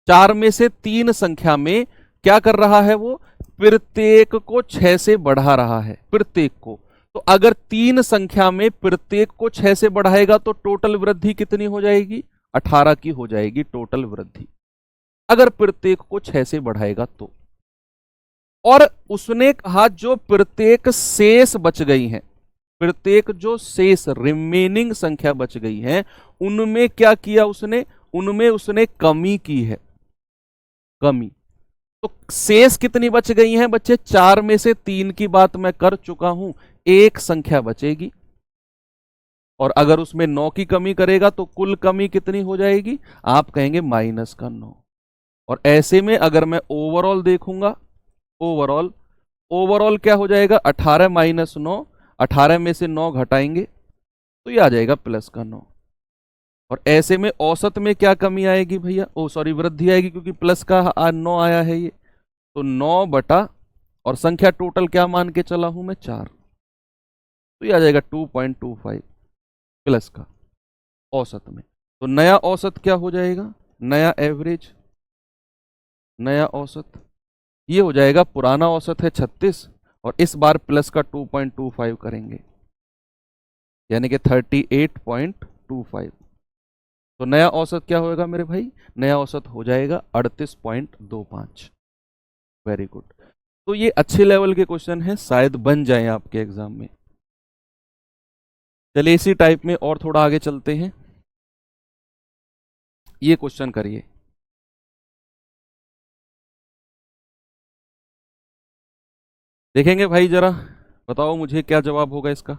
4 में से 3 संख्या में क्या कर रहा है? वो प्रत्येक को 6 से बढ़ा रहा है, प्रत्येक को। तो अगर 3 संख्या में प्रत्येक को 6 से बढ़ाएगा तो टोटल वृद्धि कितनी हो जाएगी? 18 की हो जाएगी टोटल वृद्धि, अगर प्रत्येक को 6 से बढ़ाएगा तो। और उसने कहा जो प्रत्येक शेष बच गई हैं, प्रत्येक जो शेष रिमेनिंग संख्या बच गई है, उनमें क्या किया उसने? उनमें उसने कमी की है, कमी। तो शेष कितनी बच गई हैं बच्चे? 4 में से 3 की बात मैं कर चुका हूं, एक संख्या बचेगी। और अगर उसमें 9 की कमी करेगा तो कुल कमी कितनी हो जाएगी? आप कहेंगे -9। और ऐसे में अगर मैं ओवरऑल देखूंगा, ओवरऑल ओवरऑल क्या हो जाएगा? 18 - 9, 18 में से 9 घटाएंगे तो ये आ जाएगा +9। और ऐसे में औसत में क्या कमी आएगी भैया? ओ सॉरी, वृद्धि आएगी, क्योंकि प्लस का 9 आया है ये। तो 9 बटा, और संख्या टोटल क्या मान के चला हूं मैं? 4। तो ये आ जाएगा 2.25 प्लस का औसत में। तो नया औसत क्या हो जाएगा? नया एवरेज, नया औसत ये हो जाएगा, पुराना औसत है 36 और इस बार प्लस का 2.25 करेंगे, यानी कि 38.25। तो नया औसत क्या होगा मेरे भाई? नया औसत हो जाएगा 38.25। Very good. तो ये अच्छे लेवल के क्वेश्चन हैं, शायद बन जाएं आपके एग्जाम में। चलिए इसी टाइप में और थोड़ा आगे चलते हैं। ये क्वेश्चन करिए। देखेंगे भाई, जरा बताओ मुझे क्या जवाब होगा इसका।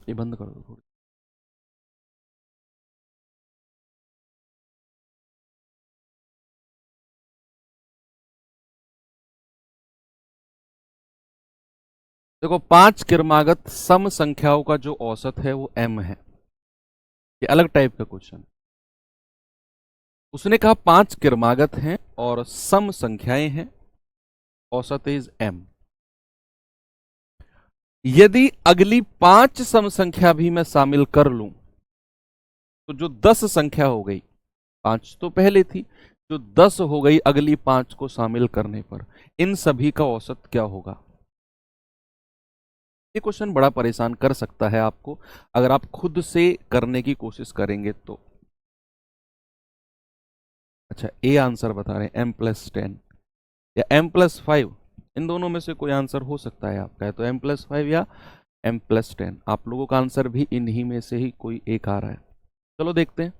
ये बंद कर दो थोड़ी। देखो, 5 क्रमागत सम संख्याओं का जो औसत है वो m है। ये अलग टाइप का क्वेश्चन। उसने कहा 5 क्रमागत हैं और सम संख्याएं हैं, औसत इज m। यदि अगली 5 सम संख्या भी मैं शामिल कर लूं तो जो 10 संख्या हो गई, 5 तो पहले थी, जो 10 हो गई अगली 5 को शामिल करने पर, इन सभी का औसत क्या होगा? ये क्वेश्चन बड़ा परेशान कर सकता है आपको अगर आप खुद से करने की कोशिश करेंगे तो। अच्छा, ए आंसर बता रहे हैं m+10 या m+5, इन दोनों में से कोई आंसर हो सकता है आपका, है तो m+5 या m+10। आप लोगों का आंसर भी इन्हीं में से ही कोई एक आ रहा है। चलो देखते हैं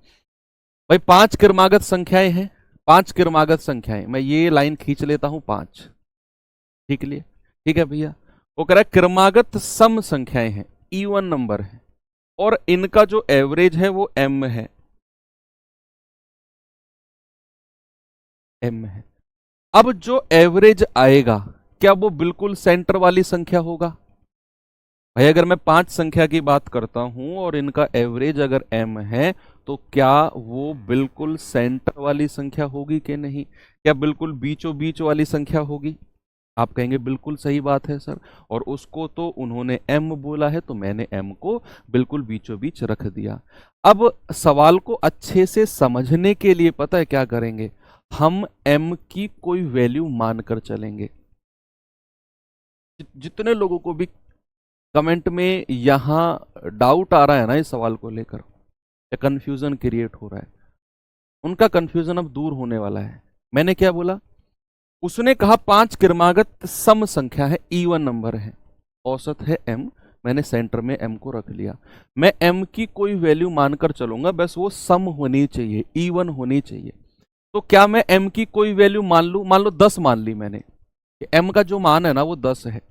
भाई। 5 क्रमागत संख्याएं हैं, 5 क्रमागत संख्याएं, मैं ये लाइन खींच लेता हूं 5, ठीक लिए, ठीक है भैया। वो कह रहा है क्रमागत सम संख्याएं हैं, इवन नंबर है, और इनका जो एवरेज है वो m है, m है। अब जो एवरेज आएगा क्या वो बिल्कुल सेंटर वाली संख्या होगा? भाई अगर मैं 5 संख्या की बात करता हूं और इनका एवरेज अगर m है तो क्या वो बिल्कुल सेंटर वाली संख्या होगी कि नहीं? क्या बिल्कुल बीचों बीच वाली संख्या होगी? आप कहेंगे बिल्कुल सही बात है सर, और उसको तो उन्होंने m बोला है तो मैंने m को बिल्कुल बीचों बीच रख दिया। अब सवाल को अच्छे से समझने के लिए पता है क्या करेंगे, हम m की कोई वैल्यू मानकर चलेंगे। जितने लोगों को भी कमेंट में यहां डाउट आ रहा है ना इस सवाल को लेकर, या कंफ्यूजन क्रिएट हो रहा है, उनका कंफ्यूजन अब दूर होने वाला है। मैंने क्या बोला? उसने कहा 5 क्रमागत सम संख्या है, इवन नंबर है, औसत है m, मैंने सेंटर में m को रख लिया। मैं m की कोई वैल्यू मानकर चलूंगा, बस वो सम होनी चाहिए, इवन होनी चाहिए। तो क्या मैं m की कोई वैल्यू मान लूं? मान लो 10 मान ली मैंने, m का जो मान है ना वो 10 है,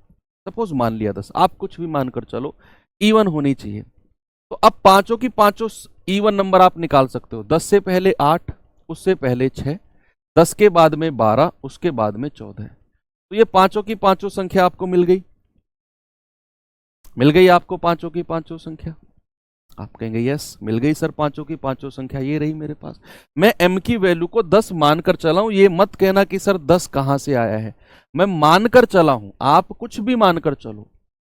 सपोज मान लिया 10, आप कुछ भी मानकर चलो, इवन होनी चाहिए। तो अब पांचों की पांचों इवन नंबर आप निकाल सकते हो। 10 से पहले 8, उससे पहले 6, 10 के बाद में 12, उसके बाद में 14। तो ये पांचों की पांचों संख्या आपको मिल गई, मिल गई आपको पांचों की पांचों संख्या। आप कहेंगे यस मिल गई सर, पांचों की पांचों संख्या ये रही मेरे पास। मैं m की वैल्यू को 10 मानकर चला हूं, ये मत कहना कि सर 10 कहां से आया है, मैं मानकर चला हूं, आप कुछ भी मानकर चलो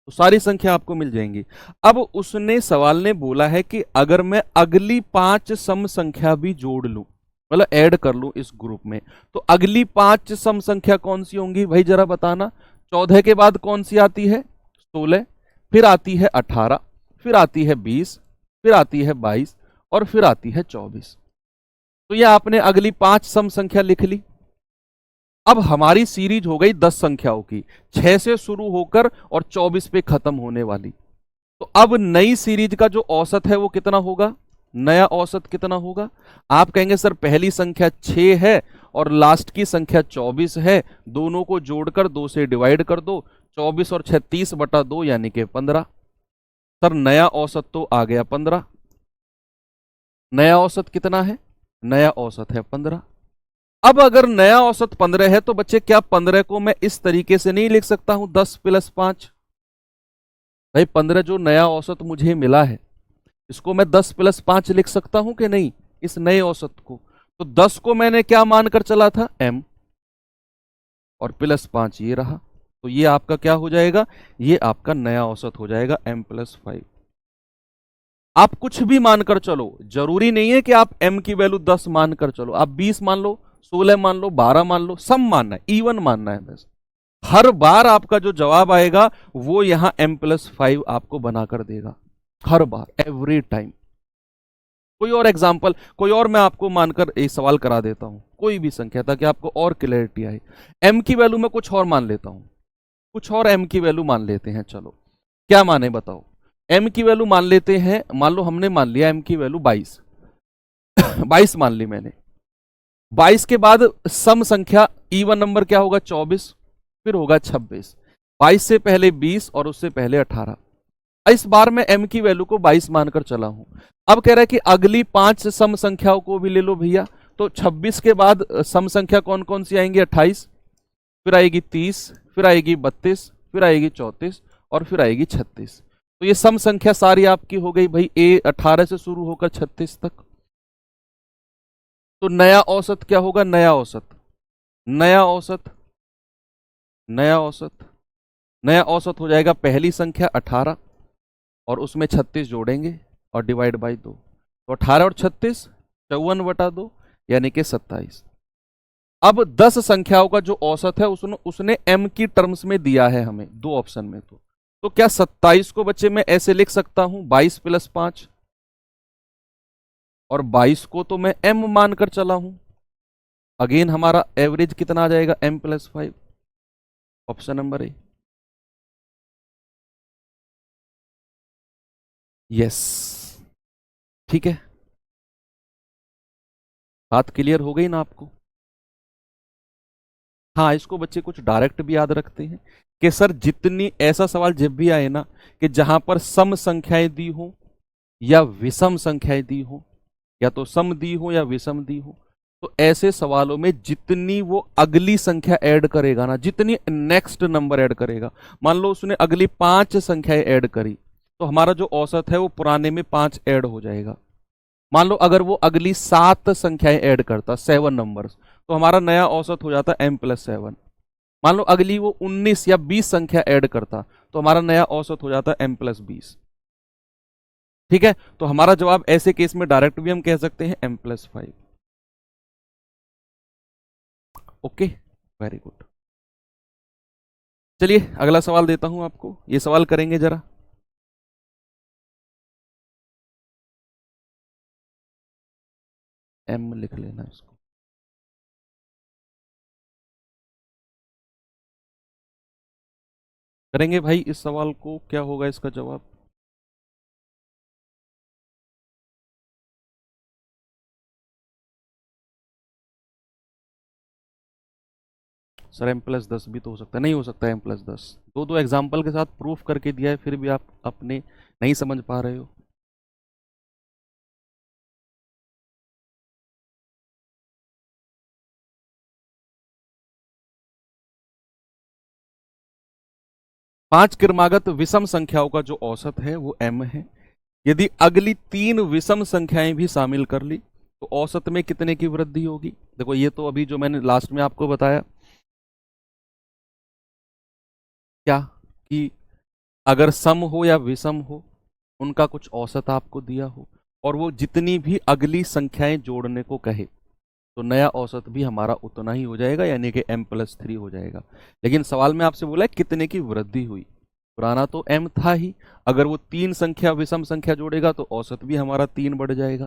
तो सारी संख्या आपको मिल जाएंगी। अब उसने सवाल ने बोला है कि अगर मैं अगली 5 सम संख्या भी जोड़ लूं, मतलब ऐड कर लूं इस ग्रुप में, तो अगली 5 सम संख्या कौन सी होंगी भाई जरा बताना। 14 के बाद कौन सी आती है? 16, फिर आती है 18, फिर आती है 20, फिर आती है 22, और फिर आती है 24। तो ये आपने अगली 5 सम संख्या लिख ली। अब हमारी सीरीज हो गई 10 संख्याओं की, 6 से शुरू होकर और 24 पे खत्म होने वाली। तो अब नई सीरीज का जो औसत है वो कितना होगा? नया औसत कितना होगा? आप कहेंगे सर पहली संख्या 6 है और लास्ट की संख्या 24 है, दोनों को जोड़कर 2 से डिवाइड कर दो, 24 और 6 30/2 यानी कि 15। सर नया औसत तो आ गया 15। नया औसत कितना है? नया औसत है 15। अब अगर नया औसत 15 है तो बच्चे क्या 15 को मैं इस तरीके से नहीं लिख सकता हूं 10 + 5? भाई 15 जो नया औसत मुझे मिला है इसको मैं 10 + 5 लिख सकता हूं कि नहीं, इस नए औसत को? तो 10 को मैंने क्या मानकर चला था? m, और +5 ये रहा, तो ये आपका क्या हो जाएगा? ये आपका नया औसत हो जाएगा m+5। आप कुछ भी मानकर चलो, जरूरी नहीं है कि आप m की वैल्यू 10 मानकर चलो, आप 20 मान लो, 16 मान लो, 12 मान लो, सम मानना है, इवन मानना है बस। हर बार आपका जो जवाब आएगा वो यहां m+5 आपको बनाकर देगा, हर बार, एवरी टाइम। कोई और एग्जाम्पल, कोई और मैं आपको मानकर एक सवाल करा देता हूं, कोई भी संख्या, ताकि आपको और क्लैरिटी आए। m की वैल्यू मैं कुछ और मान लेता हूं, कुछ और m की वैल्यू मान लेते हैं। चलो क्या माने बताओ? m की वैल्यू मान लेते हैं, मान लो हमने मान लिया m की वैल्यू 22 22 मान ली मैंने। 22 के बाद सम संख्या इवन नंबर क्या होगा? 24, फिर होगा 26, 22 से पहले 20 और उससे पहले 18, इस बार मैं m की वैल्यू को 22 मानकर चला हूं। अब कह रहा है कि अगली 5 सम संख्याओं को भी ले लो भैया। तो 26 के बाद सम संख्या कौन कौन सी आएंगी? 28, फिर आएगी 30, फिर आएगी 32, फिर आएगी 34 और फिर आएगी 36। तो ये सम संख्या सारी आपकी हो गई भाई ए 18 से शुरू होकर 36 तक। तो नया औसत क्या होगा? नया औसत, नया औसत, नया औसत, नया औसत हो जाएगा पहली संख्या 18 और उसमें 36 जोड़ेंगे और डिवाइड बाई 2। तो 18 और 36 54/2 यानी कि 27। अब 10 संख्याओं का जो औसत है उसने m की टर्म्स में दिया है हमें दो ऑप्शन में। तो क्या 27 को बच्चे मैं ऐसे लिख सकता हूं 22 + 5, और 22 को तो मैं m मानकर चला हूं। अगेन हमारा एवरेज कितना आ जाएगा? m + 5, option number A. Yes, ठीक है, बात क्लियर हो गई ना आपको? हाँ, इसको बच्चे कुछ डायरेक्ट भी याद रखते हैं कि सर जितनी, ऐसा सवाल जब भी आए ना कि जहां पर सम संख्याएं दी हो या विषम संख्याएं दी हो, या तो सम दी हो या विषम दी हो, तो ऐसे सवालों में जितनी वो अगली संख्या ऐड करेगा ना, जितनी नेक्स्ट नंबर ऐड करेगा, मान लो उसने अगली 5 संख्याएं ऐड करी, तो हमारा जो औसत है वो पुराने में 5 ऐड हो जाएगा। मान लो अगर वो अगली 7 संख्याएं ऐड करता, 7 नंबर्स, तो हमारा नया औसत हो जाता m + 7। मान लो अगली वो 19 या 20 संख्या ऐड करता, तो हमारा नया औसत हो जाता m + 20। ठीक है, तो हमारा जवाब ऐसे केस में डायरेक्ट भी हम कह सकते हैं m + 5। Okay, very good. चलिए अगला सवाल देता हूं आपको, ये सवाल करेंगे जरा। m लिख लेना इसको। करेंगे भाई इस सवाल को, क्या होगा इसका जवाब? सर m + 10 भी तो हो सकता है। नहीं हो सकता m + 10, दो दो एग्जाम्पल के साथ प्रूफ करके दिया है, फिर भी आप अपने नहीं समझ पा रहे हो। 5 क्रमागत विषम संख्याओं का जो औसत है वो m है। यदि अगली 3 विषम संख्याएं भी शामिल कर ली तो औसत में कितने की वृद्धि होगी? देखो ये तो अभी जो मैंने लास्ट में आपको बताया, क्या कि अगर सम हो या विषम हो, उनका कुछ औसत आपको दिया हो और वो जितनी भी अगली संख्याएं जोड़ने को कहे, तो नया औसत भी हमारा उतना ही हो जाएगा, यानी कि m + 3 हो जाएगा। लेकिन सवाल में आपसे बोला है कितने की वृद्धि हुई। पुराना तो m था ही, अगर वो 3 संख्या विषम संख्या जोड़ेगा तो औसत भी हमारा 3 बढ़ जाएगा।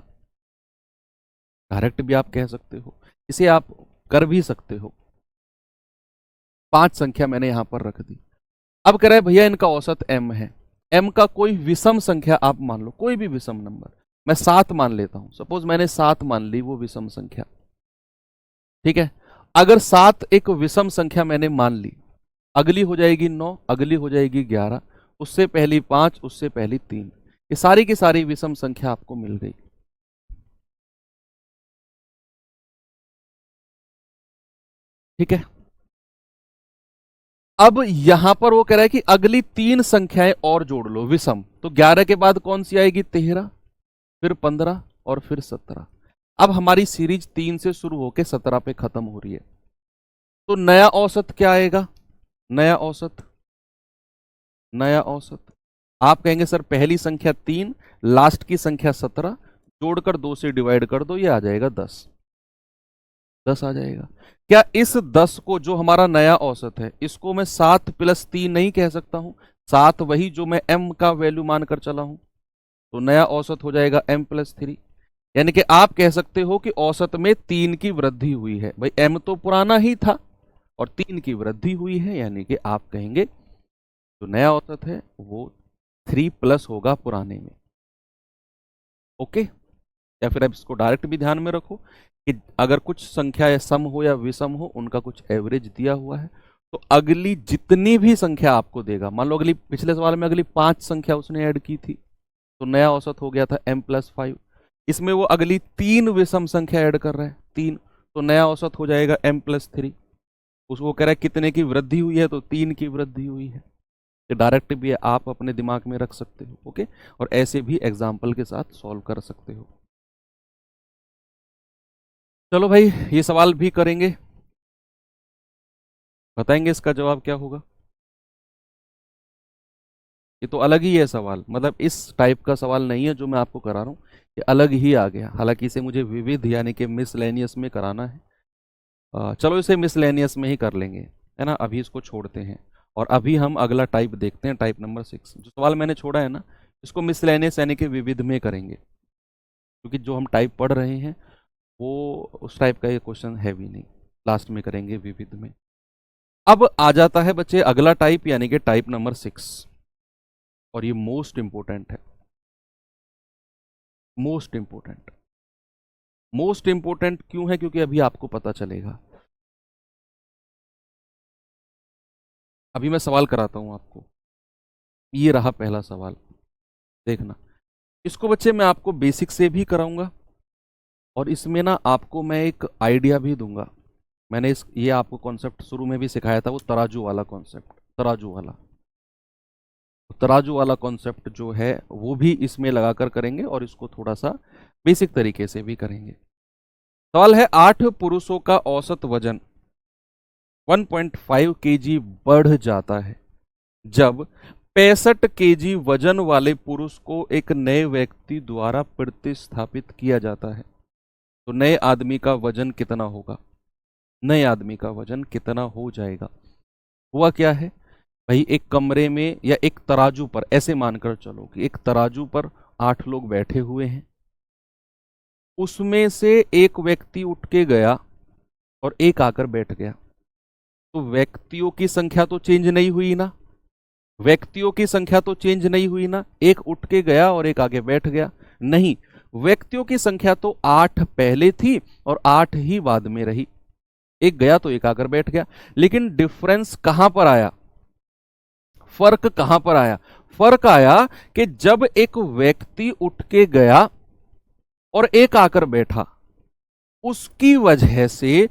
डायरेक्ट भी आप कह सकते हो, इसे आप कर भी सकते हो। 5 संख्या मैंने यहां पर रख दी। अब कह रहे हैं भैया इनका औसत m है। m का कोई विषम संख्या आप मान लो, कोई भी विषम नंबर। मैं 7 मान लेता हूं, सपोज मैंने 7 मान ली, वो विषम संख्या। ठीक है, अगर 7 एक विषम संख्या मैंने मान ली, अगली हो जाएगी 9, अगली हो जाएगी 11, उससे पहली 5, उससे पहली 3। ये सारी की सारी विषम संख्या आपको मिल गई। ठीक है, अब यहां पर वो कह रहा है कि अगली 3 संख्याएं और जोड़ लो विषम। तो 11 के बाद कौन सी आएगी? 13, फिर 15 और फिर 17। अब हमारी सीरीज 3 से शुरू होकर 17 पे खत्म हो रही है। तो नया औसत क्या आएगा? नया औसत, नया औसत आप कहेंगे सर पहली संख्या 3, लास्ट की संख्या 17, जोड़कर 2 से डिवाइड कर दो, ये आ जाएगा 10। 10 आ जाएगा। क्या इस 10 को, जो हमारा नया औसत है, इसको मैं 7 + 3 नहीं कह सकता हूं? 7 वही जो मैं m का वैल्यू मानकर चला हूं, तो नया औसत हो जाएगा m + 3। यानी कि आप कह सकते हो कि औसत में 3 की वृद्धि हुई है। भाई m तो पुराना ही था और 3 की वृद्धि हुई है, यानी कि आप कहेंगे जो नया औसत है वो 3+ होगा पुराने में। ओके, या फिर आप इसको डायरेक्ट भी ध्यान में रखो कि अगर कुछ संख्या या सम हो या विषम हो, उनका कुछ एवरेज दिया हुआ है तो अगली जितनी भी संख्या आपको देगा, मान लो अगली पिछले सवाल में अगली 5 संख्या उसने ऐड की थी तो नया औसत हो गया था m+5। इसमें वो अगली 3 विषम संख्या ऐड कर रहा है 3, तो नया औसत हो जाएगा m+3। उसको कह रहा है कितने की वृद्धि हुई है, तो 3 की वृद्धि हुई है। तो डायरेक्ट भी आप अपने दिमाग में रख सकते हो, ओके, और ऐसे भी एग्जाम्पल के साथ सॉल्व कर सकते हो। चलो भाई, ये सवाल भी करेंगे, बताएंगे इसका जवाब क्या होगा। ये तो अलग ही है सवाल, मतलब इस टाइप का सवाल नहीं है जो मैं आपको करा रहा हूँ, ये अलग ही आ गया। हालांकि इसे मुझे विविध यानी कि मिसलेनियस में कराना है। चलो इसे मिसलेनियस में ही कर लेंगे, है ना, अभी इसको छोड़ते हैं और अभी हम अगला टाइप देखते हैं, टाइप नंबर 6। जो सवाल मैंने छोड़ा है ना, इसको मिसलेनियस यानी कि विविध में करेंगे, क्योंकि जो हम टाइप पढ़ रहे हैं वो उस टाइप का ये क्वेश्चन है भी नहीं, लास्ट में करेंगे विविध में। अब आ जाता है बच्चे अगला टाइप यानी कि टाइप नंबर 6, और ये मोस्ट इंपोर्टेंट है। मोस्ट इंपोर्टेंट, मोस्ट इंपोर्टेंट क्यों है, क्योंकि अभी आपको पता चलेगा। अभी मैं सवाल कराता हूं आपको। ये रहा पहला सवाल, देखना। इसको बच्चे मैं आपको बेसिक से भी कराऊंगा और इसमें ना आपको मैं एक आइडिया भी दूंगा। मैंने ये आपको कॉन्सेप्ट शुरू में भी सिखाया था, वो तराजू वाला कॉन्सेप्ट, तराजू वाला कॉन्सेप्ट जो है वो भी इसमें लगाकर करेंगे और इसको थोड़ा सा बेसिक तरीके से भी करेंगे। सवाल है 8 पुरुषों का औसत वजन 1.5 केजी बढ़ जाता है जब 65 केजी वजन वाले पुरुष को एक नए व्यक्ति द्वारा प्रतिस्थापित किया जाता है, तो नए आदमी का वजन कितना होगा, नए आदमी का वजन कितना हो जाएगा। हुआ क्या है भाई, एक कमरे में या एक तराजू पर, ऐसे मानकर चलो कि एक तराजू पर 8 लोग बैठे हुए हैं, उसमें से एक व्यक्ति उठ के गया और एक आकर बैठ गया, तो व्यक्तियों की संख्या तो चेंज नहीं हुई ना, व्यक्तियों की संख्या तो चेंज नहीं हुई ना, एक उठ के गया और एक आगे बैठ गया, नहीं, व्यक्तियों की संख्या तो 8 पहले थी और 8 ही बाद में रही, एक गया तो एक आकर बैठ गया। लेकिन डिफरेंस कहां पर आया, फर्क कहां पर आया, फर्क आया कि जब एक व्यक्ति उठ के गया और एक आकर बैठा, उसकी वजह से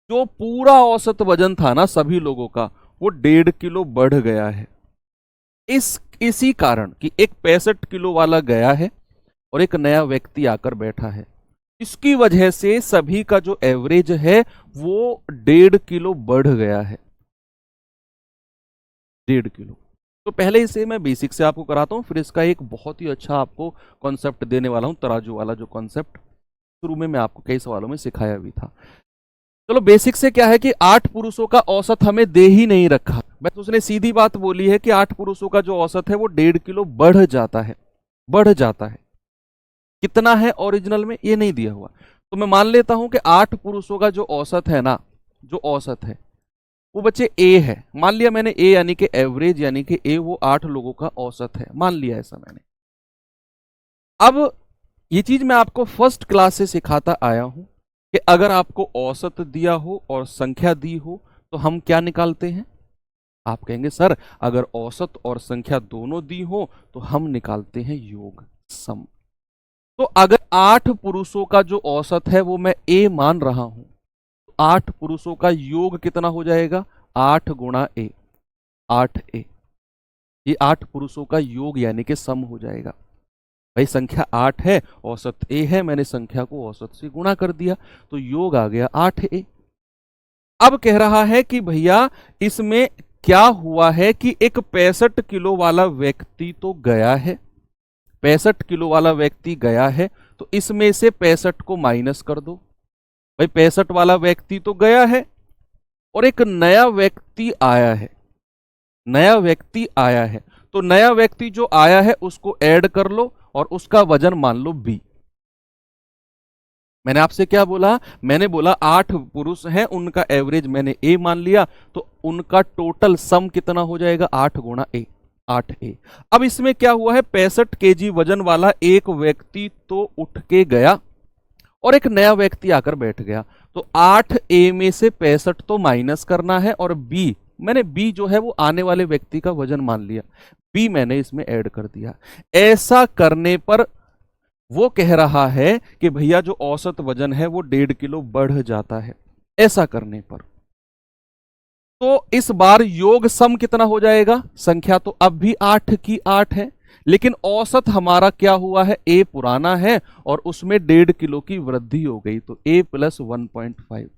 जो पूरा औसत वजन था ना सभी लोगों का, वो 1.5 किलो बढ़ गया है। इसी कारण कि एक 65 किलो वाला गया है और एक नया व्यक्ति आकर बैठा है, इसकी वजह से सभी का जो एवरेज है वो 1.5 किलो बढ़ गया है, 1.5 किलो। तो पहले इसे मैं बेसिक से आपको कराता हूं, फिर इसका एक बहुत ही अच्छा आपको कॉन्सेप्ट देने वाला हूं, तराजू वाला जो कॉन्सेप्ट शुरू में मैं आपको कई सवालों में सिखाया भी था। चलो बेसिक से क्या है कि 8 पुरुषों का औसत हमें दे ही नहीं रखा, बस उसने सीधी बात बोली है कि 8 पुरुषों का जो औसत है वो 1.5 किलो बढ़ जाता है, बढ़ जाता है। कितना है ओरिजिनल में ये नहीं दिया हुआ, तो मैं मान लेता हूं कि 8 पुरुषों का जो औसत है ना, जो औसत है वो बच्चे ए है, मान लिया मैंने ए यानी कि एवरेज यानी कि ए वो 8 लोगों का औसत है, मान लिया ऐसा मैंने। अब ये चीज मैं आपको फर्स्ट क्लास से सिखाता आया हूं कि अगर आपको औसत दिया हो और संख्या दी हो तो हम क्या निकालते हैं। आप कहेंगे सर अगर औसत और संख्या दोनों दी हो तो हम निकालते हैं योग, सम। तो अगर 8 पुरुषों का जो औसत है वो मैं ए मान रहा हूं, 8 पुरुषों का योग कितना हो जाएगा, 8 गुणा ए, 8a। ये 8 पुरुषों का योग यानी कि सम हो जाएगा। भाई संख्या 8 है, औसत ए है, मैंने संख्या को औसत से गुणा कर दिया तो योग आ गया 8a। अब कह रहा है कि भैया इसमें क्या हुआ है कि एक 65 किलो वाला व्यक्ति तो गया है, 65 किलो वाला व्यक्ति गया है, तो इसमें से 65 को माइनस कर दो। भाई 65 वाला व्यक्ति तो गया है और एक नया व्यक्ति आया है, नया व्यक्ति आया है, तो नया व्यक्ति जो आया है उसको ऐड कर लो और उसका वजन मान लो बी। मैंने आपसे क्या बोला, मैंने बोला 8 पुरुष हैं, उनका एवरेज मैंने ए मान लिया, तो उनका टोटल सम कितना हो जाएगा, 8 गुणा ए, 8a। अब इसमें क्या हुआ है, 65 केजी वजन वाला एक व्यक्ति तो उठ के गया और एक नया व्यक्ति आकर बैठ गया, तो 8a में से 65 तो माइनस करना है और b मैंने बी जो है वो आने वाले व्यक्ति का वजन मान लिया, बी मैंने इसमें ऐड कर दिया। ऐसा करने पर वो कह रहा है कि भैया जो औसत वजन है वो 1.5 किलो बढ़ जाता है। ऐसा करने पर तो इस बार योग सम कितना हो जाएगा? संख्या तो अब भी 8 की 8 है, लेकिन औसत हमारा क्या हुआ है? ए पुराना है और उसमें 1.5 किलो की वृद्धि हो गई, तो ए प्लस 1.5।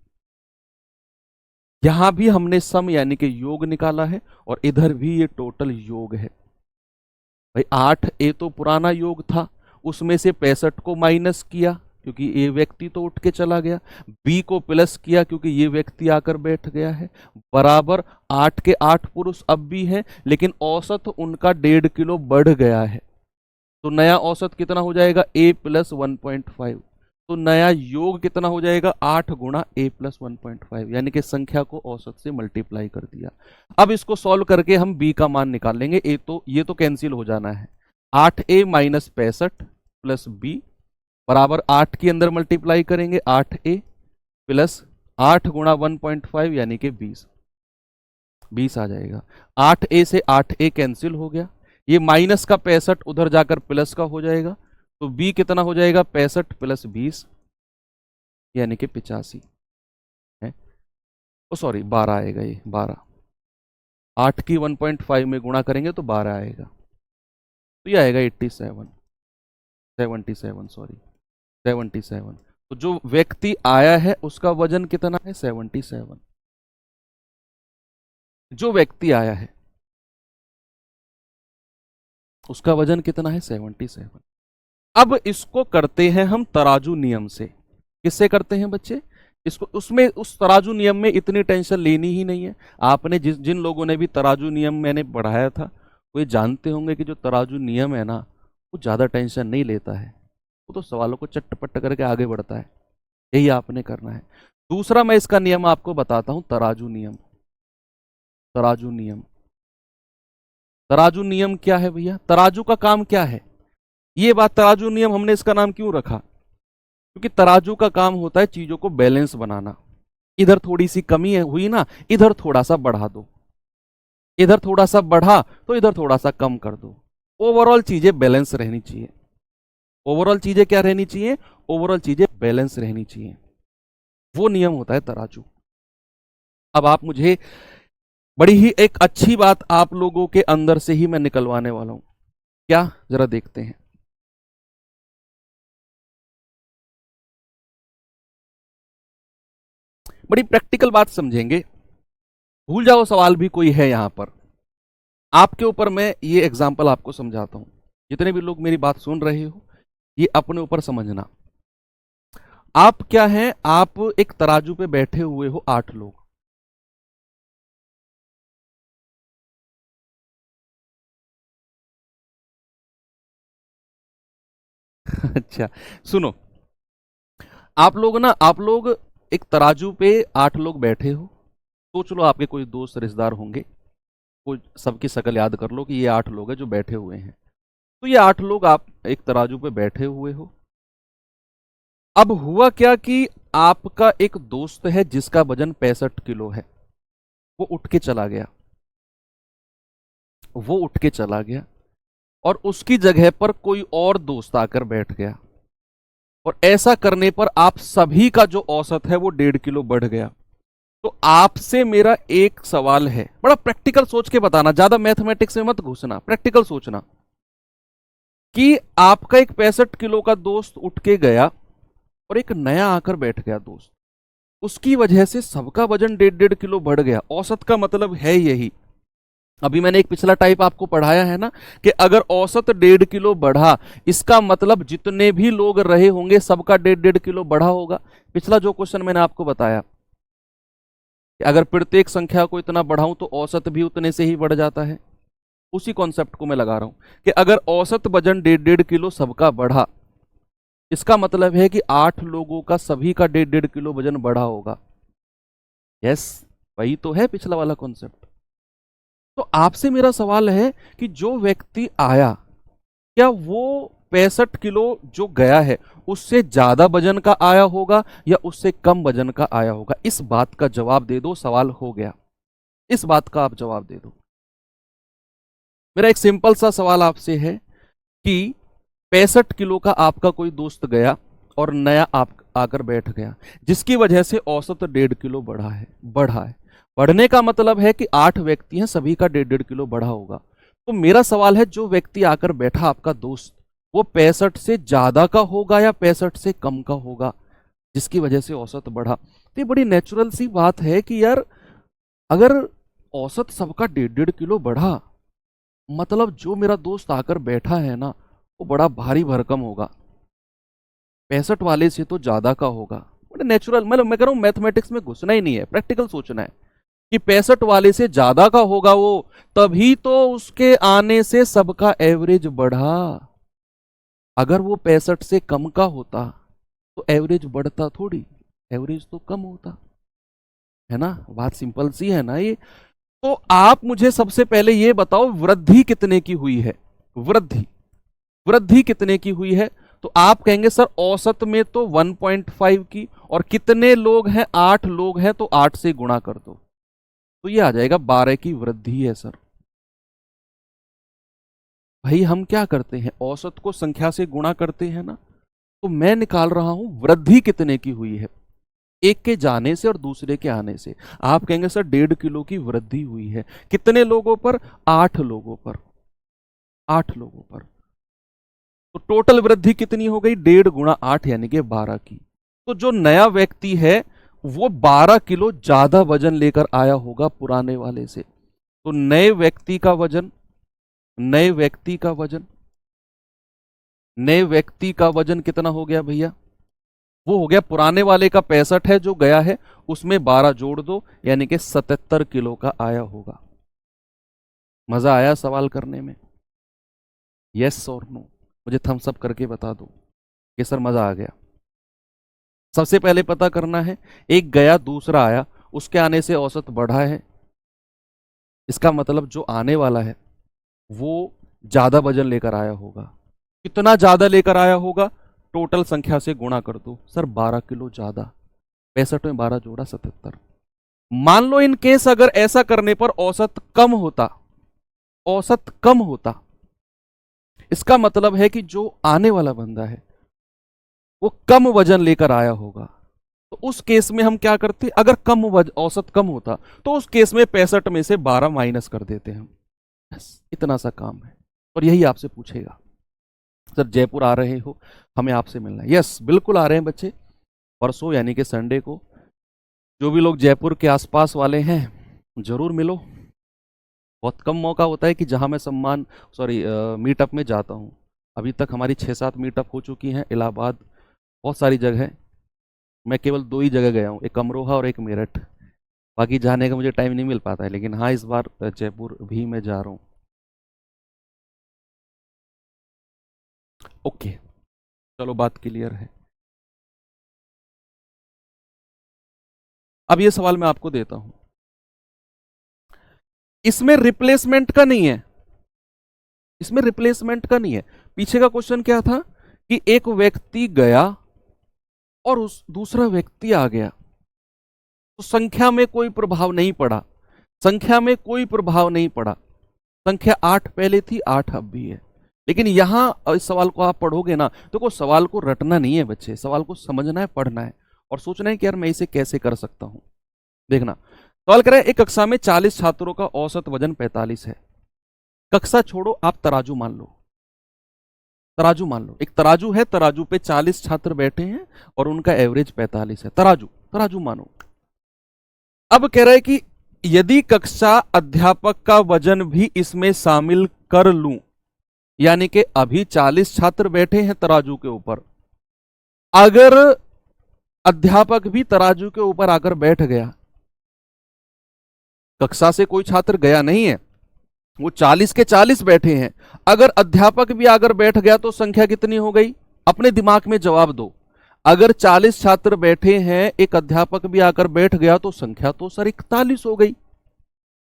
यहां भी हमने सम यानी कि योग निकाला है और इधर भी ये टोटल योग है। भाई 8 ए तो पुराना योग था, उसमें से 65 को माइनस किया क्योंकि ये व्यक्ति तो उठ के चला गया, बी को प्लस किया क्योंकि ये व्यक्ति आकर बैठ गया है, बराबर 8 के 8 पुरुष अब भी हैं, लेकिन औसत उनका 1.5 किलो बढ़ गया है। तो नया औसत कितना हो जाएगा? ए प्लस 1.5। तो नया योग कितना हो जाएगा? 8 गुणा ए प्लस 1.5, यानी कि संख्या को औसत से मल्टीप्लाई कर दिया। अब इसको सॉल्व करके हम बी का मान निकाल लेंगे। ए तो ये तो कैंसिल हो जाना है, 8a माइनस 65 प्लस बी बराबर 8 के अंदर मल्टीप्लाई करेंगे 8a प्लस 8 गुणा 1.5 यानी कि 20 आ जाएगा। 8a से 8a कैंसिल हो गया, ये माइनस का 65 उधर जाकर प्लस का हो जाएगा, तो b कितना हो जाएगा? 65 प्लस 20 यानी कि 85 है। ओ सॉरी 12 आएगा, ये 12, 8 की 1.5 में गुणा करेंगे तो 12 आएगा, तो ये आएगा 77। तो जो व्यक्ति आया है उसका वजन कितना है? 77। जो व्यक्ति आया है उसका वजन कितना है? 77। अब इसको करते हैं हम तराजू नियम से। किससे करते हैं बच्चे? इसको उसमें उस तराजू नियम में इतनी टेंशन लेनी ही नहीं है। आपने जिन लोगों ने भी तराजू नियम मैंने पढ़ाया था वो ये जानते होंगे कि जो तराजू नियम है ना वो ज़्यादा टेंशन नहीं लेता है, वो तो सवालों को चट्ट-पट्ट करके आगे बढ़ता है। यही आपने करना है। दूसरा मैं इसका नियम आपको बताता हूं, तराजू नियम। तराजू नियम, तराजू नियम क्या है भैया? तराजू का काम क्या है? ये बात, तराजू नियम हमने इसका नाम क्यों रखा? क्योंकि तराजू का काम होता है चीजों को बैलेंस बनाना। इधर थोड़ी सी कमी हुई ना, इधर थोड़ा सा बढ़ा दो, इधर थोड़ा सा बढ़ा तो इधर थोड़ा सा कम कर दो। ओवरऑल चीजें बैलेंस रहनी चाहिए। ओवरऑल चीजें क्या रहनी चाहिए? ओवरऑल चीजें बैलेंस रहनी चाहिए। वो नियम होता है तराजू। अब आप मुझे बड़ी ही एक अच्छी बात आप लोगों के अंदर से ही मैं निकलवाने वाला हूं। क्या? जरा देखते हैं। बड़ी प्रैक्टिकल बात समझेंगे। भूल जाओ सवाल भी कोई है यहां पर, आपके ऊपर मैं ये एग्जाम्पल आपको समझाता हूं। जितने भी लोग मेरी बात सुन रहे हो ये अपने ऊपर समझना। आप क्या हैं? आप एक तराजू पे बैठे हुए हो 8 लोग। अच्छा सुनो, आप लोग एक तराजू पे 8 लोग बैठे हो। सोच लो आपके कोई दोस्त रिश्तेदार होंगे, कोई सबकी शक्ल याद कर लो कि ये 8 लोग हैं जो बैठे हुए हैं। तो ये 8 लोग आप एक तराजू पे बैठे हुए हो। अब हुआ क्या कि आपका एक दोस्त है जिसका वजन 65 किलो है, वो उठ के चला गया। वो उठ के चला गया और उसकी जगह पर कोई और दोस्त आकर बैठ गया, और ऐसा करने पर आप सभी का जो औसत है वो 1.5 किलो बढ़ गया। तो आपसे मेरा एक सवाल है, बड़ा प्रैक्टिकल सोच के बताना, ज्यादा मैथमेटिक्स में मत घुसना, प्रैक्टिकल सोचना कि आपका एक 65 किलो का दोस्त उठ के गया और एक नया आकर बैठ गया दोस्त, उसकी वजह से सबका वजन 1.5 किलो बढ़ गया। औसत का मतलब है यही। अभी मैंने एक पिछला टाइप आपको पढ़ाया है ना कि अगर औसत 1.5 किलो बढ़ा, इसका मतलब जितने भी लोग रहे होंगे सबका 1.5 किलो बढ़ा होगा। पिछला जो क्वेश्चन मैंने आपको बताया कि अगर प्रत्येक संख्या को इतना बढ़ाऊं तो औसत भी उतने से ही बढ़ जाता है, उसी कॉन्सेप्ट को मैं लगा रहा हूं कि अगर औसत वजन 1.5 किलो सबका बढ़ा, इसका मतलब है कि 8 लोगों का सभी का 1.5 किलो वजन बढ़ा होगा। यस, वही तो है पिछला वाला कॉन्सेप्ट। तो आपसे मेरा सवाल है कि जो व्यक्ति आया, क्या वो 65 किलो जो गया है उससे ज्यादा वजन का आया होगा या उससे कम वजन का आया होगा? इस बात का जवाब दे दो, सवाल हो गया। इस बात का आप जवाब दे दो। मेरा एक सिंपल सा सवाल आपसे है कि 65 किलो का आपका कोई दोस्त गया और नया आप आकर बैठ गया, जिसकी वजह से औसत 1.5 किलो बढ़ा है। बढ़ने का मतलब है कि 8 व्यक्ति हैं, सभी का 1.5 किलो बढ़ा होगा। तो मेरा सवाल है, जो व्यक्ति आकर बैठा आपका दोस्त, वो 65 से ज्यादा का होगा या 65 से कम का होगा, जिसकी वजह से औसत बढ़ा। तो ये बड़ी नेचुरल सी बात है कि यार, अगर औसत सबका 1.5 किलो बढ़ा, मतलब जो मेरा दोस्त आकर बैठा है ना, वो बड़ा भारी भरकम होगा, 65 वाले से तो ज्यादा का होगा। बड़े नेचुरल, मतलब मैं कह रहा हूं मैथमेटिक्स में घुसना ही नहीं है, प्रैक्टिकल सोचना है कि 65 वाले से ज्यादा का होगा वो, तभी तो उसके आने से सबका एवरेज बढ़ा। अगर वो 65 से कम का होता तो एवरेज बढ़ता थोड़ी, एवरेज तो कम होता है ना। बात सिंपल सी है ना ये। तो आप मुझे सबसे पहले ये बताओ, वृद्धि कितने की हुई है? वृद्धि वृद्धि कितने की हुई है? तो आप कहेंगे सर औसत में तो 1.5 की, और कितने लोग हैं? 8 लोग हैं, तो 8 से गुणा कर दो, तो ये आ जाएगा 12 की वृद्धि है सर। भाई हम क्या करते हैं, औसत को संख्या से गुणा करते हैं ना। तो मैं निकाल रहा हूं वृद्धि कितने की हुई है, एक के जाने से और दूसरे के आने से। आप कहेंगे सर 1.5 किलो की वृद्धि हुई है, कितने लोगों पर? 8 लोगों पर, 8 लोगों पर। तो टोटल वृद्धि कितनी हो गई? 1.5 गुणा 8 यानी कि 12 की। तो जो नया व्यक्ति है वो 12 किलो ज्यादा वजन लेकर आया होगा पुराने वाले से। तो नए व्यक्ति का वजन नए व्यक्ति का वजन कितना हो गया भैया? वो हो गया, पुराने वाले का 65 है जो गया है, उसमें 12 जोड़ दो, यानी कि 77 किलो का आया होगा। मजा आया सवाल करने में? यस और नो? मुझे थम्स अप करके बता दो कि सर मजा आ गया। सबसे पहले पता करना है, एक गया दूसरा आया, उसके आने से औसत बढ़ा है, इसका मतलब जो आने वाला है वो ज्यादा वजन लेकर आया होगा। कितना ज्यादा लेकर आया होगा? टोटल संख्या से गुणा कर दो। सर 12 किलो ज्यादा, 65 में 12 जोड़ा 77। मान लो इन केस अगर ऐसा करने पर औसत कम होता, इसका मतलब है कि जो आने वाला बंदा है वो कम वजन लेकर आया होगा। तो उस केस में हम क्या करते, अगर औसत कम होता तो उस केस में 65 में से 12 माइनस कर देते हम। बस इतना सा काम है। और यही आपसे पूछेगा, सर जयपुर आ रहे हो, हमें आपसे मिलना है। यस बिल्कुल आ रहे हैं बच्चे, परसों यानी कि संडे को। जो भी लोग जयपुर के आसपास वाले हैं जरूर मिलो। बहुत कम मौका होता है कि जहां मैं मीटअप में जाता हूं। अभी तक हमारी 6-7 मीटअप हो चुकी हैं, इलाहाबाद, बहुत सारी जगह। मैं केवल 2 ही जगह गया हूँ, एक अमरोहा और एक मेरठ। बाकी जाने का मुझे टाइम नहीं मिल पाता है, लेकिन हाँ इस बार जयपुर भी मैं जा रहा हूँ। ओके, चलो बात क्लियर है। अब ये सवाल मैं आपको देता हूं, इसमें रिप्लेसमेंट का नहीं है, इसमें रिप्लेसमेंट का नहीं है। पीछे का क्वेश्चन क्या था कि एक व्यक्ति गया और उस दूसरा व्यक्ति आ गया, तो संख्या में कोई प्रभाव नहीं पड़ा, संख्या में कोई प्रभाव नहीं पड़ा। संख्या 8 पहले थी, 8 अब भी है। लेकिन यहां इस सवाल को आप पढ़ोगे ना, तो को सवाल को रटना नहीं है बच्चे, सवाल को समझना है, पढ़ना है और सोचना है कि यार मैं इसे कैसे कर सकता हूं। देखना, सवाल करें, एक कक्षा में 40 छात्रों का औसत वजन 45 है। कक्षा छोड़ो, आप तराजू मान लो, तराजू मान लो, एक तराजू है, तराजू पे 40 छात्र बैठे हैं और उनका एवरेज 45 है। तराजू तराजू मानो। अब कह रहा है कि यदि कक्षा अध्यापक का वजन भी इसमें शामिल कर लूं, यानी कि अभी 40 छात्र बैठे हैं तराजू के ऊपर, अगर अध्यापक भी तराजू के ऊपर आकर बैठ गया, कक्षा से कोई छात्र गया नहीं है, वो 40 के 40 बैठे हैं, अगर अध्यापक भी आकर बैठ गया तो संख्या कितनी हो गई? अपने दिमाग में जवाब दो। अगर 40 छात्र बैठे हैं, एक अध्यापक भी आकर बैठ गया, तो संख्या तो सर 41 हो गई।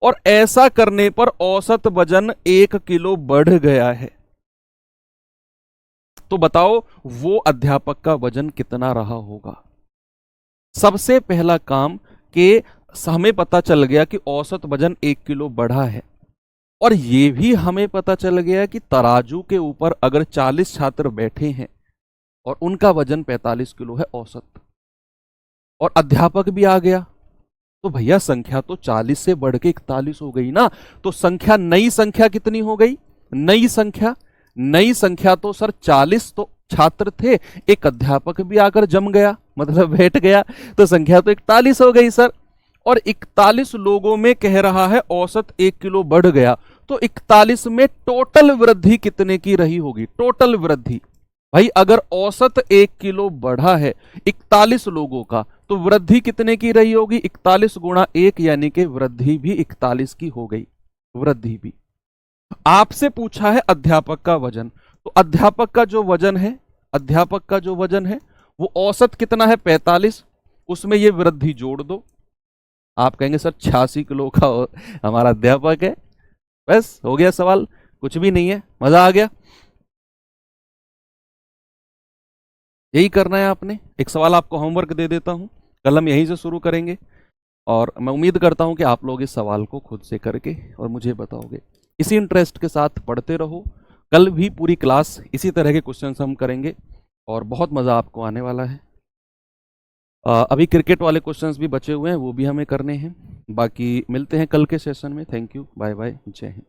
और ऐसा करने पर औसत वजन 1 किलो बढ़ गया है। तो बताओ वो अध्यापक का वजन कितना रहा होगा? सबसे पहला काम कि हमें पता चल गया कि औसत वजन 1 किलो बढ़ा है, और ये भी हमें पता चल गया कि तराजू के ऊपर अगर 40 छात्र बैठे हैं और उनका वजन 45 किलो है औसत, और अध्यापक भी आ गया, तो भैया संख्या तो 40 से बढ़ के 41 हो गई ना। तो संख्या, नई संख्या कितनी हो गई? नई संख्या तो सर 40 तो छात्र थे, एक अध्यापक भी आकर जम गया, मतलब बैठ गया, तो संख्या तो 41 हो गई सर। और 41 लोगों में कह रहा है औसत 1 किलो बढ़ गया, तो 41 में टोटल वृद्धि कितने की रही होगी? टोटल वृद्धि भाई, अगर औसत 1 किलो बढ़ा है 41 लोगों का, तो वृद्धि कितने की रही होगी? 41 गुणा 1, यानी कि वृद्धि भी 41 की हो गई, वृद्धि भी। आपसे पूछा है अध्यापक का वजन, तो अध्यापक का जो वजन है वो औसत कितना है? 45, उसमें ये वृद्धि जोड़ दो। आप कहेंगे सर 86 किलो का हमारा अध्यापक है। बस हो गया सवाल, कुछ भी नहीं है, मजा आ गया। यही करना है आपने। एक सवाल आपको होमवर्क दे देता हूं, कल हम यहीं से शुरू करेंगे, और मैं उम्मीद करता हूं कि आप लोग इस सवाल को खुद से करके और मुझे बताओगे। इसी इंटरेस्ट के साथ पढ़ते रहो, कल भी पूरी क्लास इसी तरह के क्वेश्चंस हम करेंगे और बहुत मज़ा आपको आने वाला है। अभी क्रिकेट वाले क्वेश्चंस भी बचे हुए हैं, वो भी हमें करने हैं। बाकी मिलते हैं कल के सेशन में। थैंक यू, बाय बाय, जय हिंद।